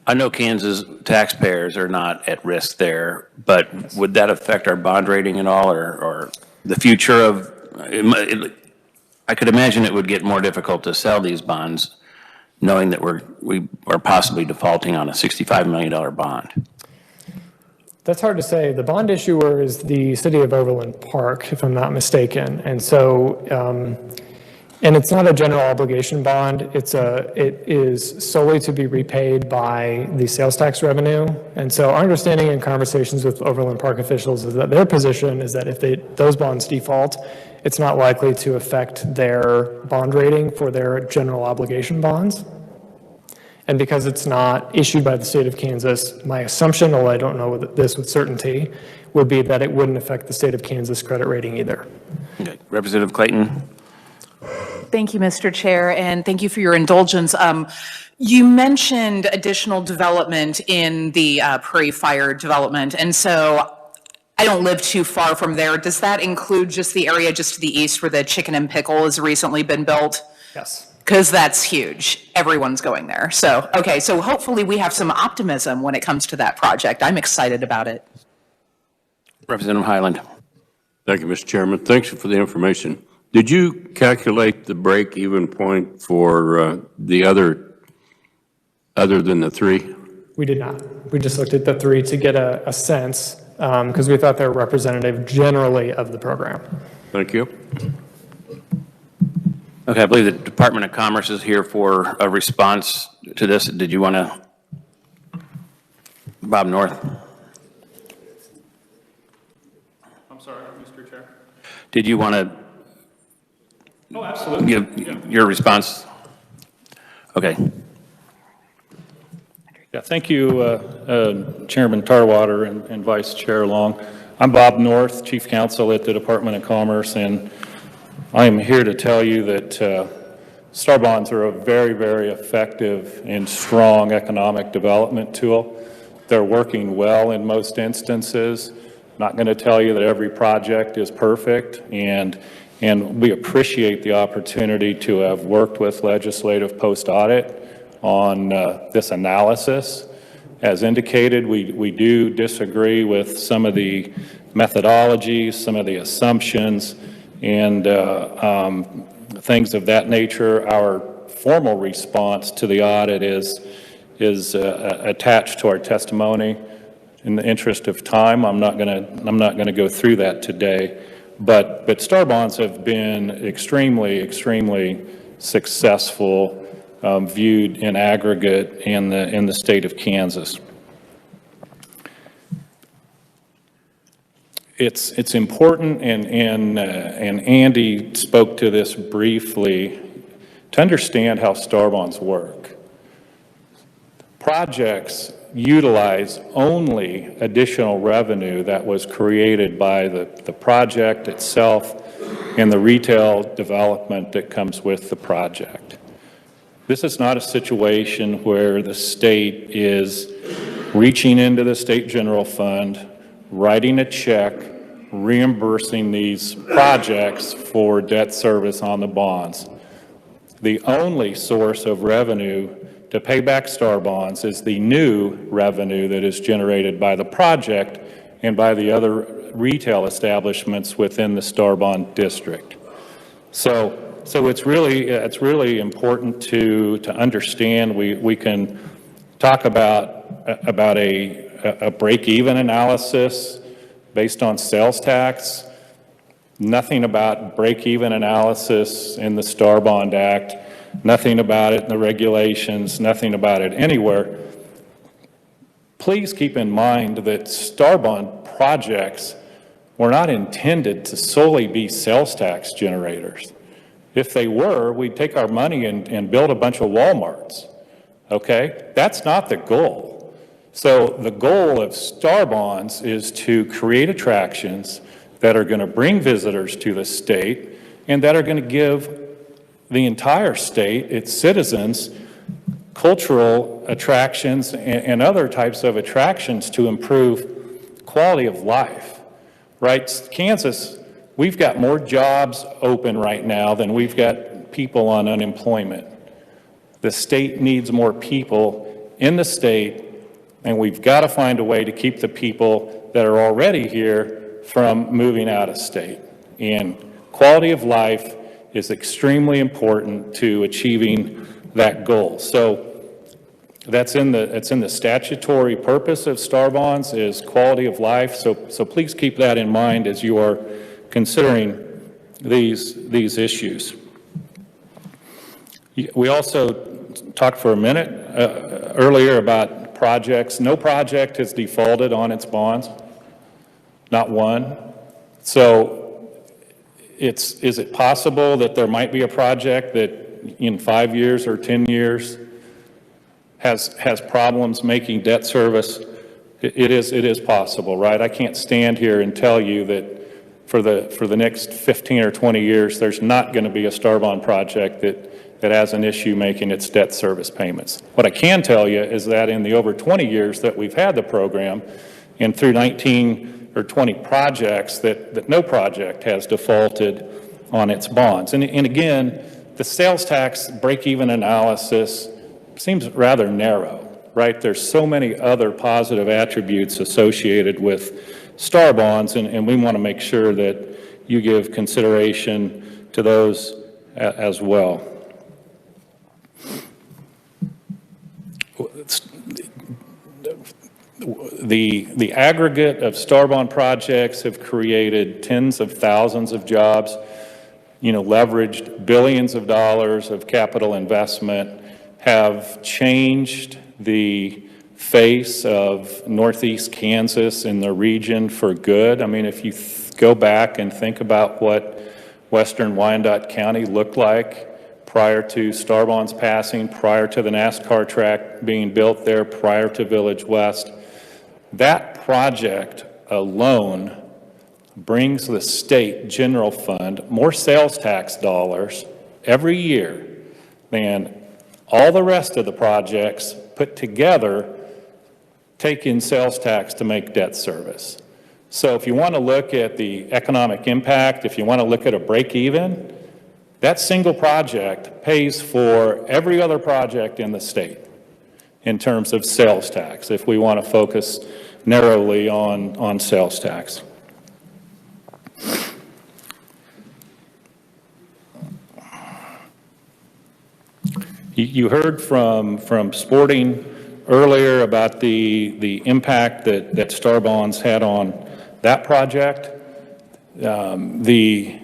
I know Kansas taxpayers are not at risk there, but would that affect our bond rating at all or the future of, I could imagine it would get more difficult to sell these bonds knowing that we are possibly defaulting on a $65 million bond. That's hard to say. The bond issuer is the city of Overland Park, if I'm not mistaken. And so, and it's not a general obligation bond. It is solely to be repaid by the sales tax revenue. And so our understanding in conversations with Overland Park officials is that their position is that if those bonds default, it's not likely to affect their bond rating for their general obligation bonds. And because it's not issued by the state of Kansas, my assumption, although I don't know this with certainty, would be that it wouldn't affect the state of Kansas credit rating either. Okay. Representative Clayton. Thank you, Mr. Chair, and thank you for your indulgence. You mentioned additional development in the Prairie Fire development, and so I don't live too far from there. Does that include just the area just to the east where the Chicken and Pickle has recently been built? Yes. Because that's huge. Everyone's going there. So, okay, so hopefully we have some optimism when it comes to that project. I'm excited about it. Representative Highland. Thank you, Mr. Chairman. Thanks for the information. Did you calculate the break-even point for the other than the three? We did not. We just looked at the three to get a sense because we thought they were representative generally of the program. Thank you. Okay, I believe the Department of Commerce is here for a response to this. Did you want to? Bob North. I'm sorry, Mr. Chair. Did you want to? Oh, absolutely. Give your response? Okay. Yeah, thank you, Chairman Tarwater and Vice Chair Long. I'm Bob North, Chief Counsel at the Department of Commerce, and I am here to tell you that Star bonds are a very, very effective and strong economic development tool. They're working well in most instances. Not going to tell you that every project is perfect, and we appreciate the opportunity to have worked with legislative post-audit on this analysis. As indicated, we do disagree with some of the methodologies, some of the assumptions, and things of that nature. Our formal response to the audit is attached to our testimony. In the interest of time, I'm not going to go through that today. But Star bonds have been extremely successful, viewed in aggregate in the state of Kansas. It's important, and Andy spoke to this briefly, to understand how Star bonds work. Projects utilize only additional revenue that was created by the project itself and the retail development that comes with the project. This is not a situation where the state is reaching into the state general fund, writing a check, reimbursing these projects for debt service on the bonds. The only source of revenue to pay back Star bonds is the new revenue that is generated by the project and by the other retail establishments within the Star bond district. So it's really important to understand. We can talk about a break-even analysis based on sales tax. Nothing about break-even analysis in the Star Bond Act. Nothing about it in the regulations, nothing about it anywhere. Please keep in mind that Star bond projects were not intended to solely be sales tax generators. If they were, we'd take our money and build a bunch of Walmarts, okay? That's not the goal. So the goal of Star bonds is to create attractions that are going to bring visitors to the state and that are going to give the entire state, its citizens, cultural attractions and other types of attractions to improve quality of life, right? Kansas, we've got more jobs open right now than we've got people on unemployment. The state needs more people in the state, and we've got to find a way to keep the people that are already here from moving out of state. And quality of life is extremely important to achieving that goal. So it's in the statutory purpose of Star bonds is quality of life. So please keep that in mind as you are considering these issues. We also talked for a minute earlier about projects. No project has defaulted on its bonds, not one. So is it possible that there might be a project that in 5 years or 10 years has problems making debt service? It is possible, right? I can't stand here and tell you that for the next 15 or 20 years, there's not going to be a Star bond project that has an issue making its debt service payments. What I can tell you is that in the over 20 years that we've had the program, and through 19 or 20 projects, that no project has defaulted on its bonds. And again, the sales tax break-even analysis seems rather narrow, right? There's so many other positive attributes associated with Star bonds, and we want to make sure that you give consideration to those as well. The aggregate of Star bond projects have created tens of thousands of jobs, leveraged billions of dollars of capital investment, have changed the face of Northeast Kansas and the region for good. I mean, if you go back and think about what Western Wyandotte County looked like prior to Star bonds passing, prior to the NASCAR track being built there, prior to Village West, that project alone brings the state general fund more sales tax dollars every year than all the rest of the projects put together take in sales tax to make debt service. So if you want to look at the economic impact, if you want to look at a break even, that single project pays for every other project in the state in terms of sales tax, if we want to focus narrowly on sales tax. You heard from Sporting earlier about the impact that Star Bonds had on that project. The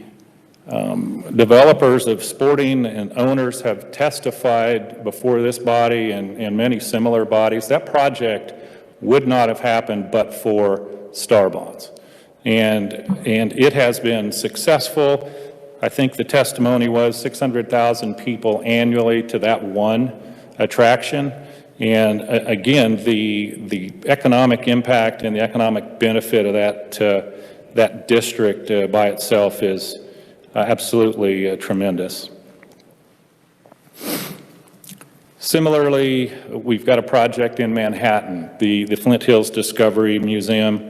developers of Sporting and owners have testified before this body and many similar bodies. That project would not have happened but for Star Bonds. And it has been successful. I think the testimony was 600,000 people annually to that one attraction. And again, the economic impact and the economic benefit of that district by itself is absolutely tremendous. Similarly, we've got a project in Manhattan, the Flint Hills Discovery Museum.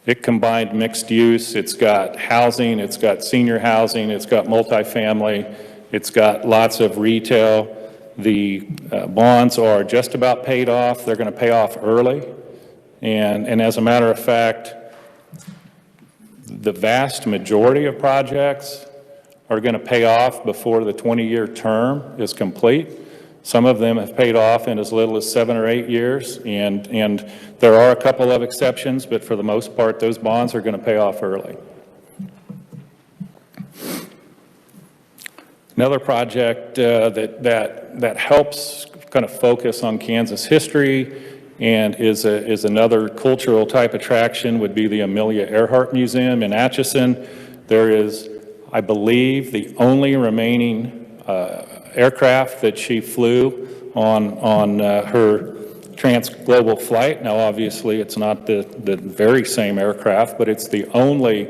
It combined mixed use. It's got housing, it's got senior housing, it's got multifamily, it's got lots of retail. The bonds are just about paid off. They're going to pay off early. And as a matter of fact, the vast majority of projects are going to pay off before the 20-year term is complete. Some of them have paid off in as little as 7 or 8 years, and there are a couple of exceptions, but for the most part, those bonds are going to pay off early. Another project that helps kind of focus on Kansas history and is another cultural type attraction would be the Amelia Earhart Museum in Atchison. There is, I believe, the only remaining aircraft that she flew on her trans-global flight. Now, obviously, it's not the very same aircraft, but it's the only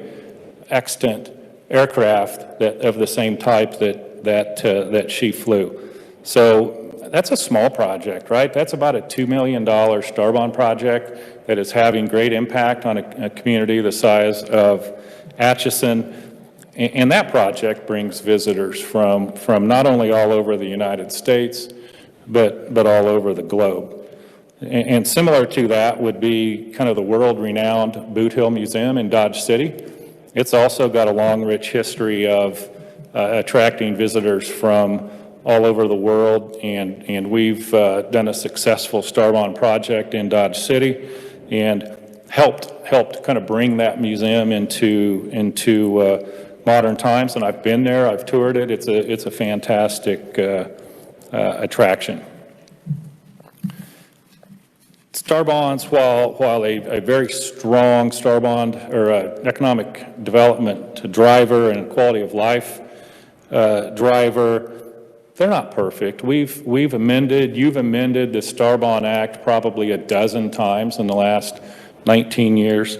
extant aircraft of the same type that she flew. So that's a small project, right? That's about a $2 million Star Bond project that is having great impact on a community the size of Atchison. And that project brings visitors from not only all over the United States, but all over the globe. And similar to that would be kind of the world-renowned Boot Hill Museum in Dodge City. It's also got a long, rich history of attracting visitors from all over the world, and we've done a successful Star Bond project in Dodge City and helped kind of bring that museum into modern times. And I've been there, I've toured it. It's a fantastic attraction. Star Bonds, while a very strong Star Bond or economic development driver and quality of life driver, they're not perfect. You've amended the Star Bond Act probably a dozen times in the last 19 years.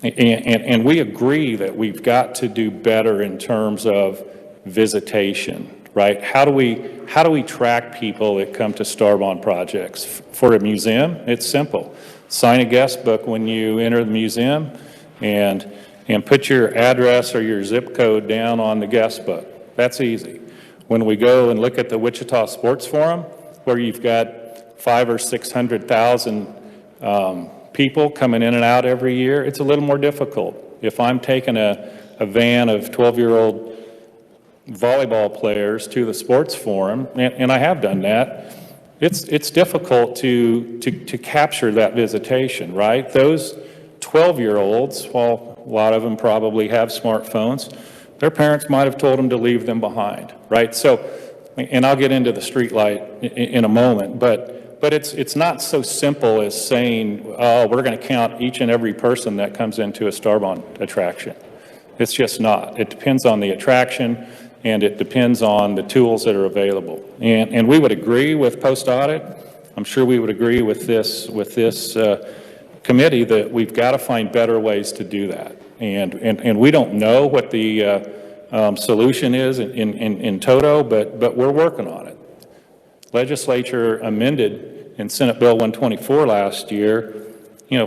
And we agree that we've got to do better in terms of visitation, right? How do we track people that come to Star Bond projects? For a museum, it's simple. Sign a guest book when you enter the museum and put your address or your zip code down on the guest book. That's easy. When we go and look at the Wichita Sports Forum, where you've got 500,000 or 600,000 people coming in and out every year, it's a little more difficult. If I'm taking a van of 12-year-old volleyball players to the sports forum, and I have done that, it's difficult to capture that visitation, right? Those 12-year-olds, while a lot of them probably have smartphones, their parents might have told them to leave them behind, right? So, and I'll get into the street light in a moment, but it's not so simple as saying, oh, we're going to count each and every person that comes into a Star Bond attraction. It's just not. It depends on the attraction, and it depends on the tools that are available. And we would agree with post-audit. I'm sure we would agree with this committee that we've got to find better ways to do that. And we don't know what the solution is in toto, but we're working on it. Legislature amended in Senate Bill 124 last year,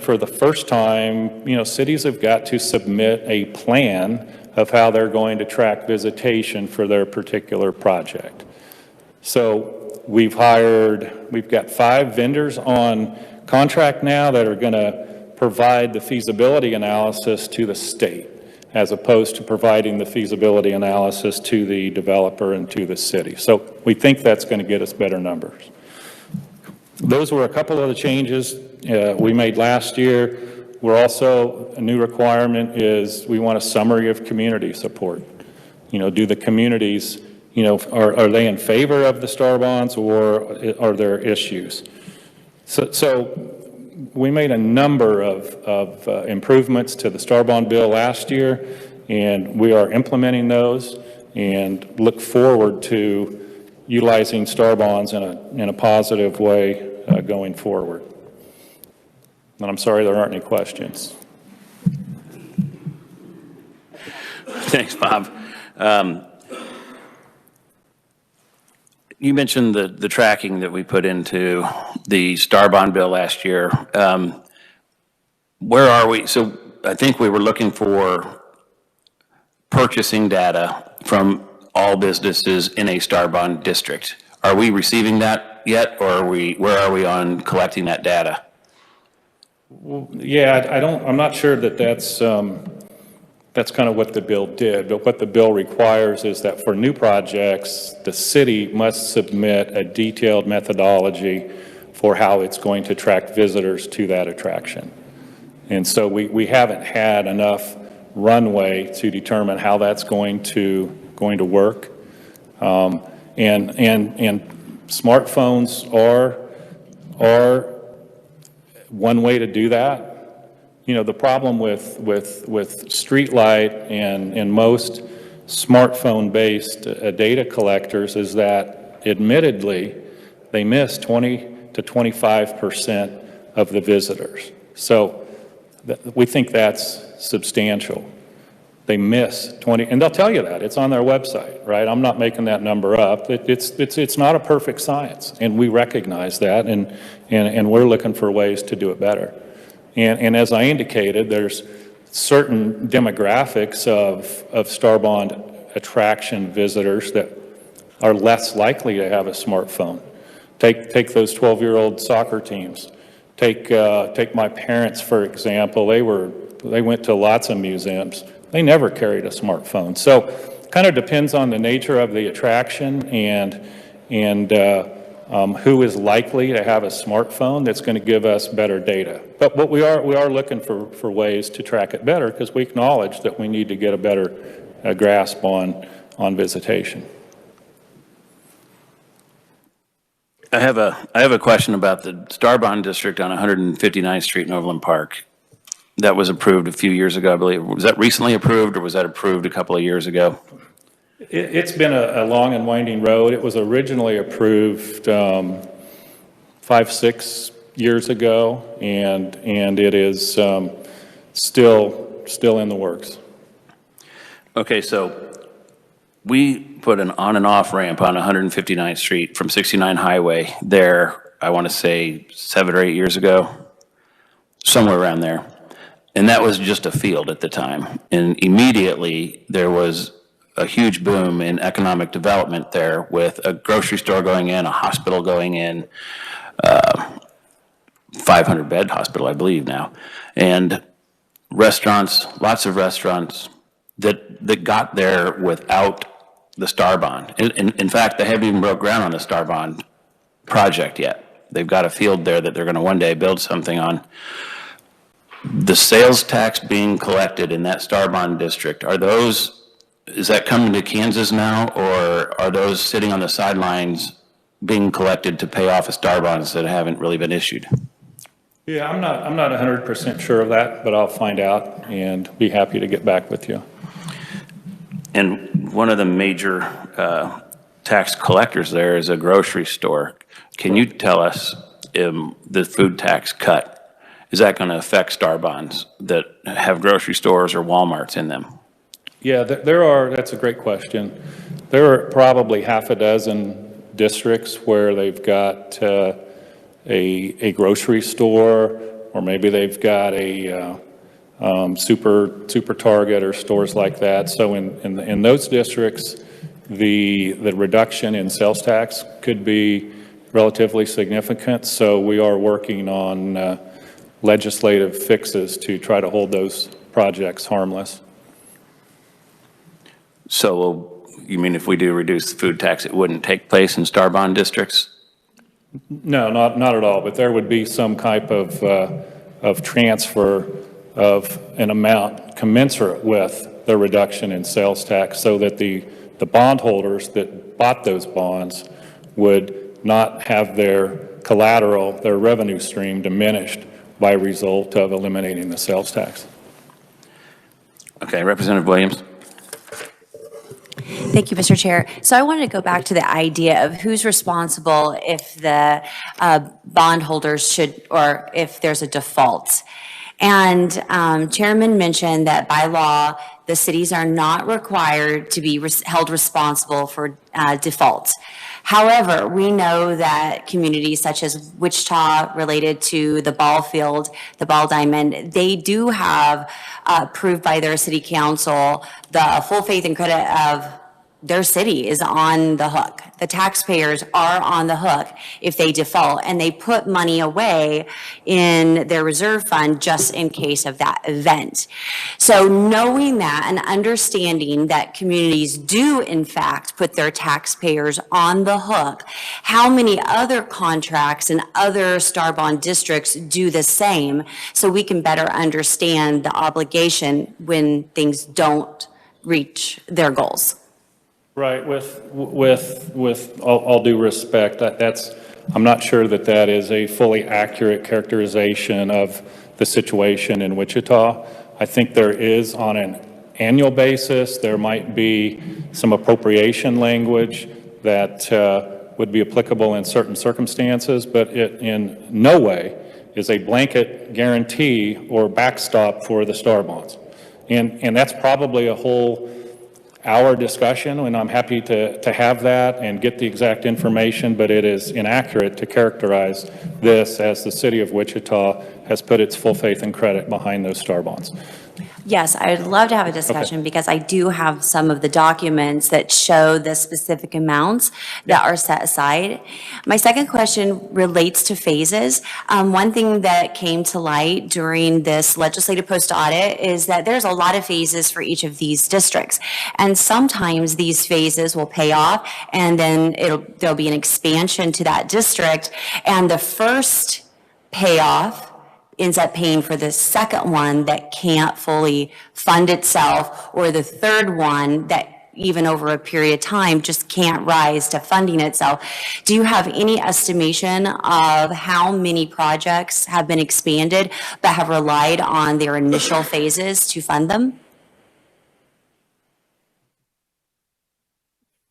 for the first time, cities have got to submit a plan of how they're going to track visitation for their particular project. So we've got 5 vendors on contract now that are going to provide the feasibility analysis to the state, as opposed to providing the feasibility analysis to the developer and to the city. So we think that's going to get us better numbers. Those were a couple of the changes we made last year. We're also, a new requirement is we want a summary of community support. Do the communities, are they in favor of the STAR bonds, or are there issues? So we made a number of improvements to the STAR bond bill last year, and we are implementing those and look forward to utilizing STAR bonds in a positive way going forward. And I'm sorry there aren't any questions. Thanks, Bob. You mentioned the tracking that we put into the STAR bond bill last year. Where are we? So I think we were looking for purchasing data from all businesses in a STAR bond district. Are we receiving that yet, or where are we on collecting that data? Well, yeah, I'm not sure that's kind of what the bill did, but what the bill requires is that for new projects, the city must submit a detailed methodology for how it's going to track visitors to that attraction. And so we haven't had enough runway to determine how that's going to work. And smartphones are one way to do that. The problem with streetlight and most smartphone-based data collectors is that, admittedly, they miss 20 to 25% of the visitors. So we think that's substantial. They miss 20, and they'll tell you that. It's on their website, right? I'm not making that number up. It's not a perfect science, and we recognize that, and we're looking for ways to do it better. And as I indicated, there's certain demographics of STAR bond attraction visitors that are less likely to have a smartphone. Take those 12-year-old soccer teams. Take my parents, for example. They went to lots of museums. They never carried a smartphone. So it kind of depends on the nature of the attraction and who is likely to have a smartphone that's going to give us better data. But we are looking for ways to track it better, because we acknowledge that we need to get a better grasp on visitation. I have a question about the STAR bond district on 159th Street in Overland Park. That was approved a few years ago, I believe. Was that recently approved, or was that approved a couple of years ago? It's been a long and winding road. It was originally approved 5-6 years ago, and it is still in the works. Okay, so we put an on and off ramp on 159th Street from 69 Highway there, I want to say 7 or 8 years ago, somewhere around there. And that was just a field at the time. And immediately there was a huge boom in economic development there, with a grocery store going in, a hospital going in, 500-bed hospital, I believe now, and restaurants, lots of restaurants that got there without the STAR bond. In fact, they haven't even broke ground on the STAR bond project yet. They've got a field there that they're going to one day build something on. The sales tax being collected in that STAR bond district, is that coming to Kansas now, or are those sitting on the sidelines being collected to pay off of STAR bonds that haven't really been issued? Yeah, I'm not 100% sure of that, but I'll find out and be happy to get back with you. And one of the major tax collectors there is a grocery store. Can you tell us the food tax cut, is that going to affect STAR bonds that have grocery stores or Walmarts in them? Yeah, that's a great question. There are probably half a dozen districts where they've got a grocery store, or maybe they've got a super Target or stores like that. So in those districts, the reduction in sales tax could be relatively significant. So we are working on legislative fixes to try to hold those projects harmless. So you mean if we do reduce the food tax, it wouldn't take place in star bond districts? No, not at all, but there would be some type of transfer of an amount commensurate with the reduction in sales tax, so that the bondholders that bought those bonds would not have their collateral, their revenue stream diminished by result of eliminating the sales tax. Okay, Representative Williams. Thank you, Mr. Chair. So I wanted to go back to the idea of who's responsible if the bondholders should, or if there's a default. And Chairman mentioned that by law, the cities are not required to be held responsible for default. However, we know that communities such as Wichita, related to the ball field, the ball diamond, they do have approved by their city council the full faith and credit of their city is on the hook. The taxpayers are on the hook if they default, and they put money away in their reserve fund just in case of that event. So knowing that and understanding that communities do in fact put their taxpayers on the hook, how many other contracts and other star bond districts do the same, so we can better understand the obligation when things don't reach their goals. Right, with all due respect, I'm not sure that is a fully accurate characterization of the situation in Wichita. I think there is, on an annual basis, there might be some appropriation language that would be applicable in certain circumstances, but it in no way is a blanket guarantee or backstop for the star bonds. And that's probably a whole hour discussion, and I'm happy to have that and get the exact information, but it is inaccurate to characterize this as the city of Wichita has put its full faith and credit behind those star bonds. Yes, I'd love to have a discussion because I do have some of the documents that show the specific amounts that are set aside. My second question relates to phases. One thing that came to light during this legislative post audit is that there's a lot of phases for each of these districts. And sometimes these phases will pay off, and then there'll be an expansion to that district. And the first payoff ends up paying for the second one that can't fully fund itself, or the third one that even over a period of time just can't rise to funding itself. Do you have any estimation of how many projects have been expanded but have relied on their initial phases to fund them?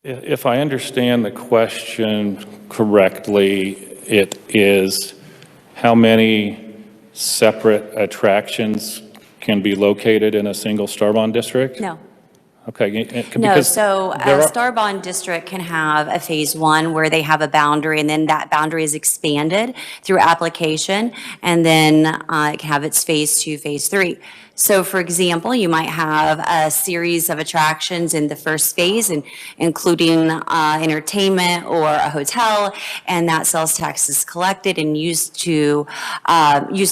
If I understand the question correctly, it is how many separate attractions can be located in a single star bond district? No. Okay. No, so a star bond district can have a phase one where they have a boundary, and then that boundary is expanded through application, and then it can have its phase two, phase three. So for example, you might have a series of attractions in the first phase, and including entertainment or a hotel, and that sales tax is collected and used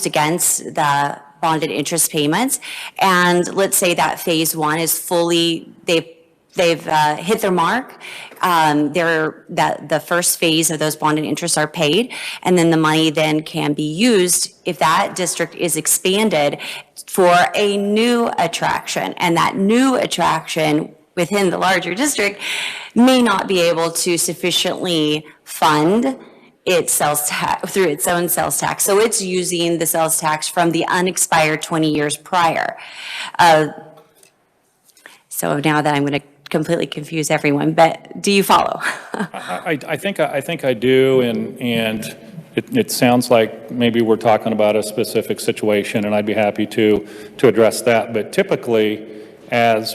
against the bonded interest payments. And let's say that phase one is fully, they've hit their mark. The first phase of those bonded interests are paid, and then the money then can be used if that district is expanded for a new attraction, and that new attraction within the larger district may not be able to sufficiently fund its sales tax through its own sales tax. So it's using the sales tax from the unexpired 20 years prior. So now that I'm going to completely confuse everyone, but do you follow? I think I do, and it sounds like maybe we're talking about a specific situation, and I'd be happy to address that. But typically, as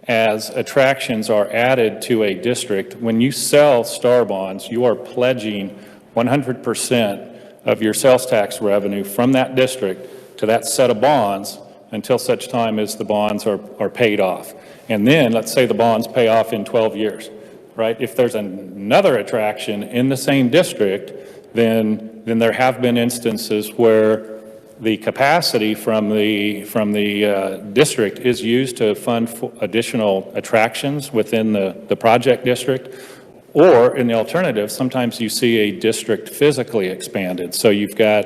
as attractions are added to a district, when you sell star bonds, you are pledging 100% of your sales tax revenue from that district to that set of bonds until such time as the bonds are paid off. And then, let's say the bonds pay off in 12 years, right? If there's another attraction in the same district, then there have been instances where the capacity from the district is used to fund additional attractions within the project district. Or in the alternative, sometimes you see a district physically expanded. So you've got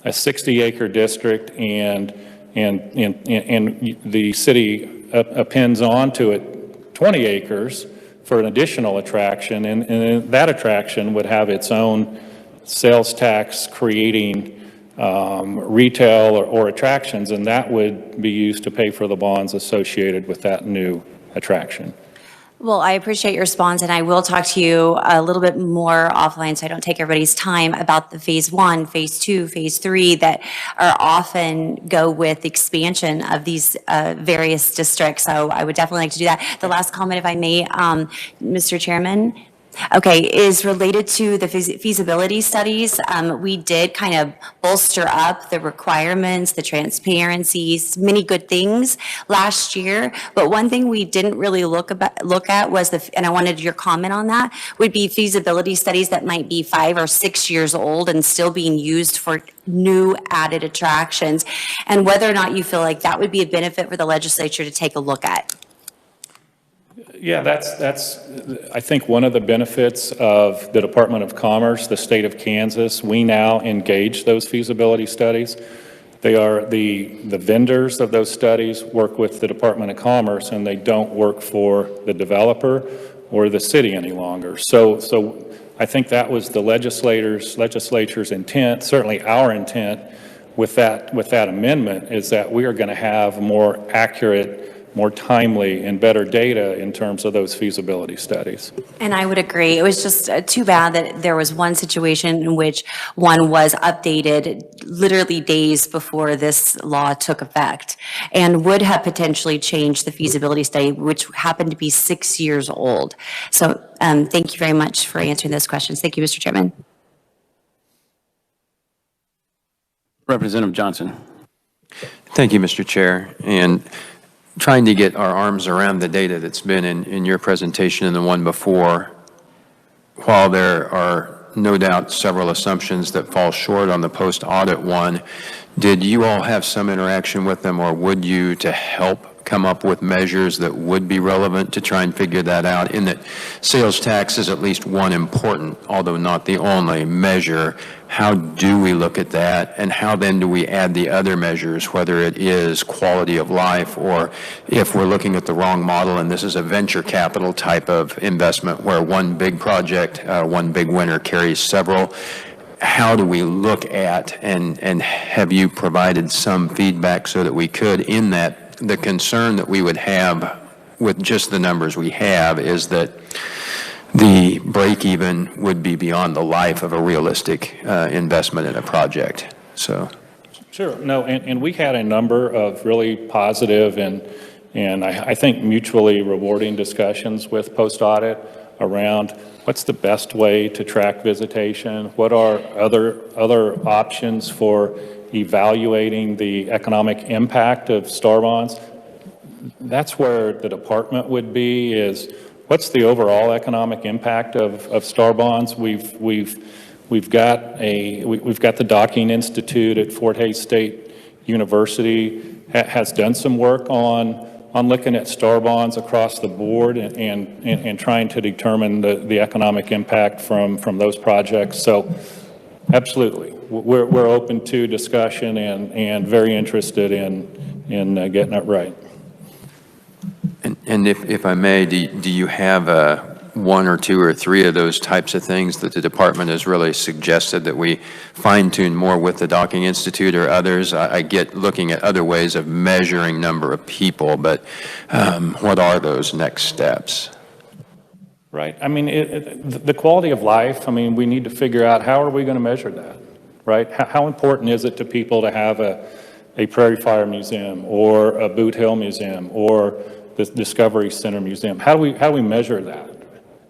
a 60-acre district and the city appends onto it 20 acres for an additional attraction, and that attraction would have its own sales tax creating retail or attractions, and that would be used to pay for the bonds associated with that new attraction. Well, I appreciate your response, and I will talk to you a little bit more offline so I don't take everybody's time about the phase 1, phase 2, phase 3 that are often go with expansion of these various districts. So I would definitely like to do that. The last comment, if I may, Mr. Chairman. Okay, is related to the feasibility studies. We did kind of bolster up the requirements, the transparencies, many good things last year. But one thing we didn't really look at was and I wanted your comment on that, would be feasibility studies that might be 5 or 6 years old and still being used for new added attractions, and whether or not you feel like that would be a benefit for the legislature to take a look at. Yeah, that's I think one of the benefits of the Department of Commerce, the state of Kansas. We now engage those feasibility studies. They are the vendors of those studies work with the Department of Commerce, and they don't work for the developer or the city any longer. So I think that was the legislature's intent, certainly our intent with that amendment, is that we are going to have more accurate, more timely, and better data in terms of those feasibility studies. And I would agree. It was just too bad that there was one situation in which one was updated literally days before this law took effect and would have potentially changed the feasibility study, which happened to be 6 years old. So thank you very much for answering those questions. Thank you, Mr. Chairman. Representative Johnson. Thank you, Mr. Chair. And trying to get our arms around the data that's been in your presentation and the one before, while there are no doubt several assumptions that fall short on the post-audit one, did you all have some interaction with them, or would you, to help come up with measures that would be relevant to try and figure that out, in that sales tax is at least one important, although not the only, measure? How do we look at that, and how then do we add the other measures, whether it is quality of life, or if we're looking at the wrong model and this is a venture capital type of investment where one big project, one big winner carries several? How do we look at, and have you provided some feedback so that we could, in that the concern that we would have with just the numbers we have is that the break-even would be beyond the life of a realistic investment in a project. So, sure, no, and we had a number of really positive and I think mutually rewarding discussions with post-audit around what's the best way to track visitation, what are other options for evaluating the economic impact of star bonds. That's where the department would be, is what's the overall economic impact of star bonds. We've got the Docking Institute at Fort Hays State University has done some work on looking at star bonds across the board and trying to determine the economic impact from those projects. So absolutely, we're open to discussion and very interested in getting it right. and if I may, do you have one or two or three of those types of things that the department has really suggested that we fine-tune more with the Docking Institute or others? I get looking at other ways of measuring number of people, but what are those next steps? Right. I mean, the quality of life, I mean, we need to figure out how are we going to measure that, right? How important is it to people to have a Prairie Fire Museum or a Boot Hill Museum or the Discovery Center Museum. How do we measure that?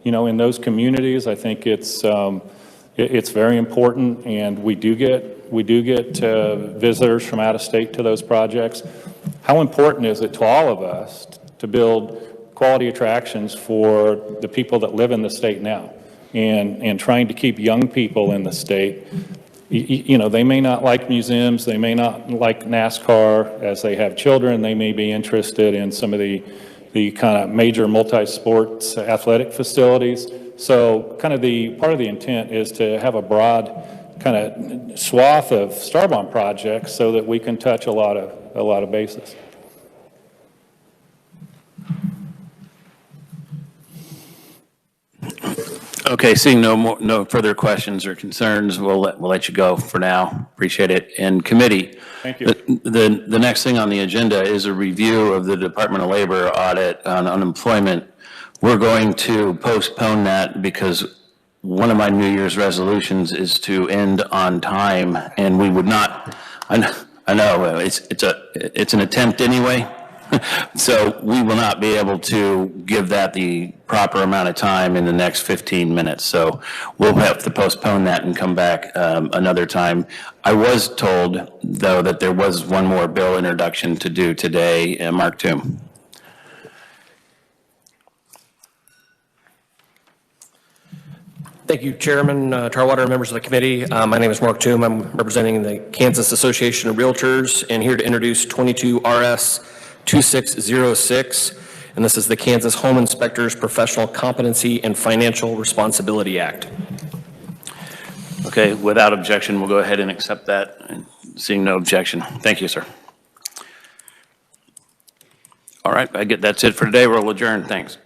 You know, in those communities, I think it's very important, and we do get visitors from out of state to those projects. How important is it to all of us to build quality attractions for the people that live in the state now, and trying to keep young people in the state? You know, they may not like museums, they may not like NASCAR. As they have children, they may be interested in some of the kind of major multi-sports athletic facilities. So kind of part of the intent is to have a broad kind of swath of Starbond projects so that we can touch a lot of bases. Okay, seeing no further questions or concerns, we'll let you go for now. Appreciate it. And committee. Thank you. The next thing on the agenda is a review of the Department of Labor audit on unemployment. We're going to postpone that because one of my New Year's resolutions is to end on time, and we would not. I know it's an attempt anyway. So we will not be able to give that the proper amount of time in the next 15 minutes. So we'll have to postpone that and come back another time. I was told, though, that there was one more bill introduction to do today. Mark Toom. Thank you, Chairman Tarwater, members of the committee. My name is Mark Toom. I'm representing the Kansas Association of Realtors and here to introduce 22 RS 2606, and this is the Kansas Home Inspectors Professional Competency and Financial Responsibility Act. Okay, without objection, we'll go ahead and accept that. Seeing no objection. Thank you, sir. All right, that's it for today. We'll adjourn. Thanks.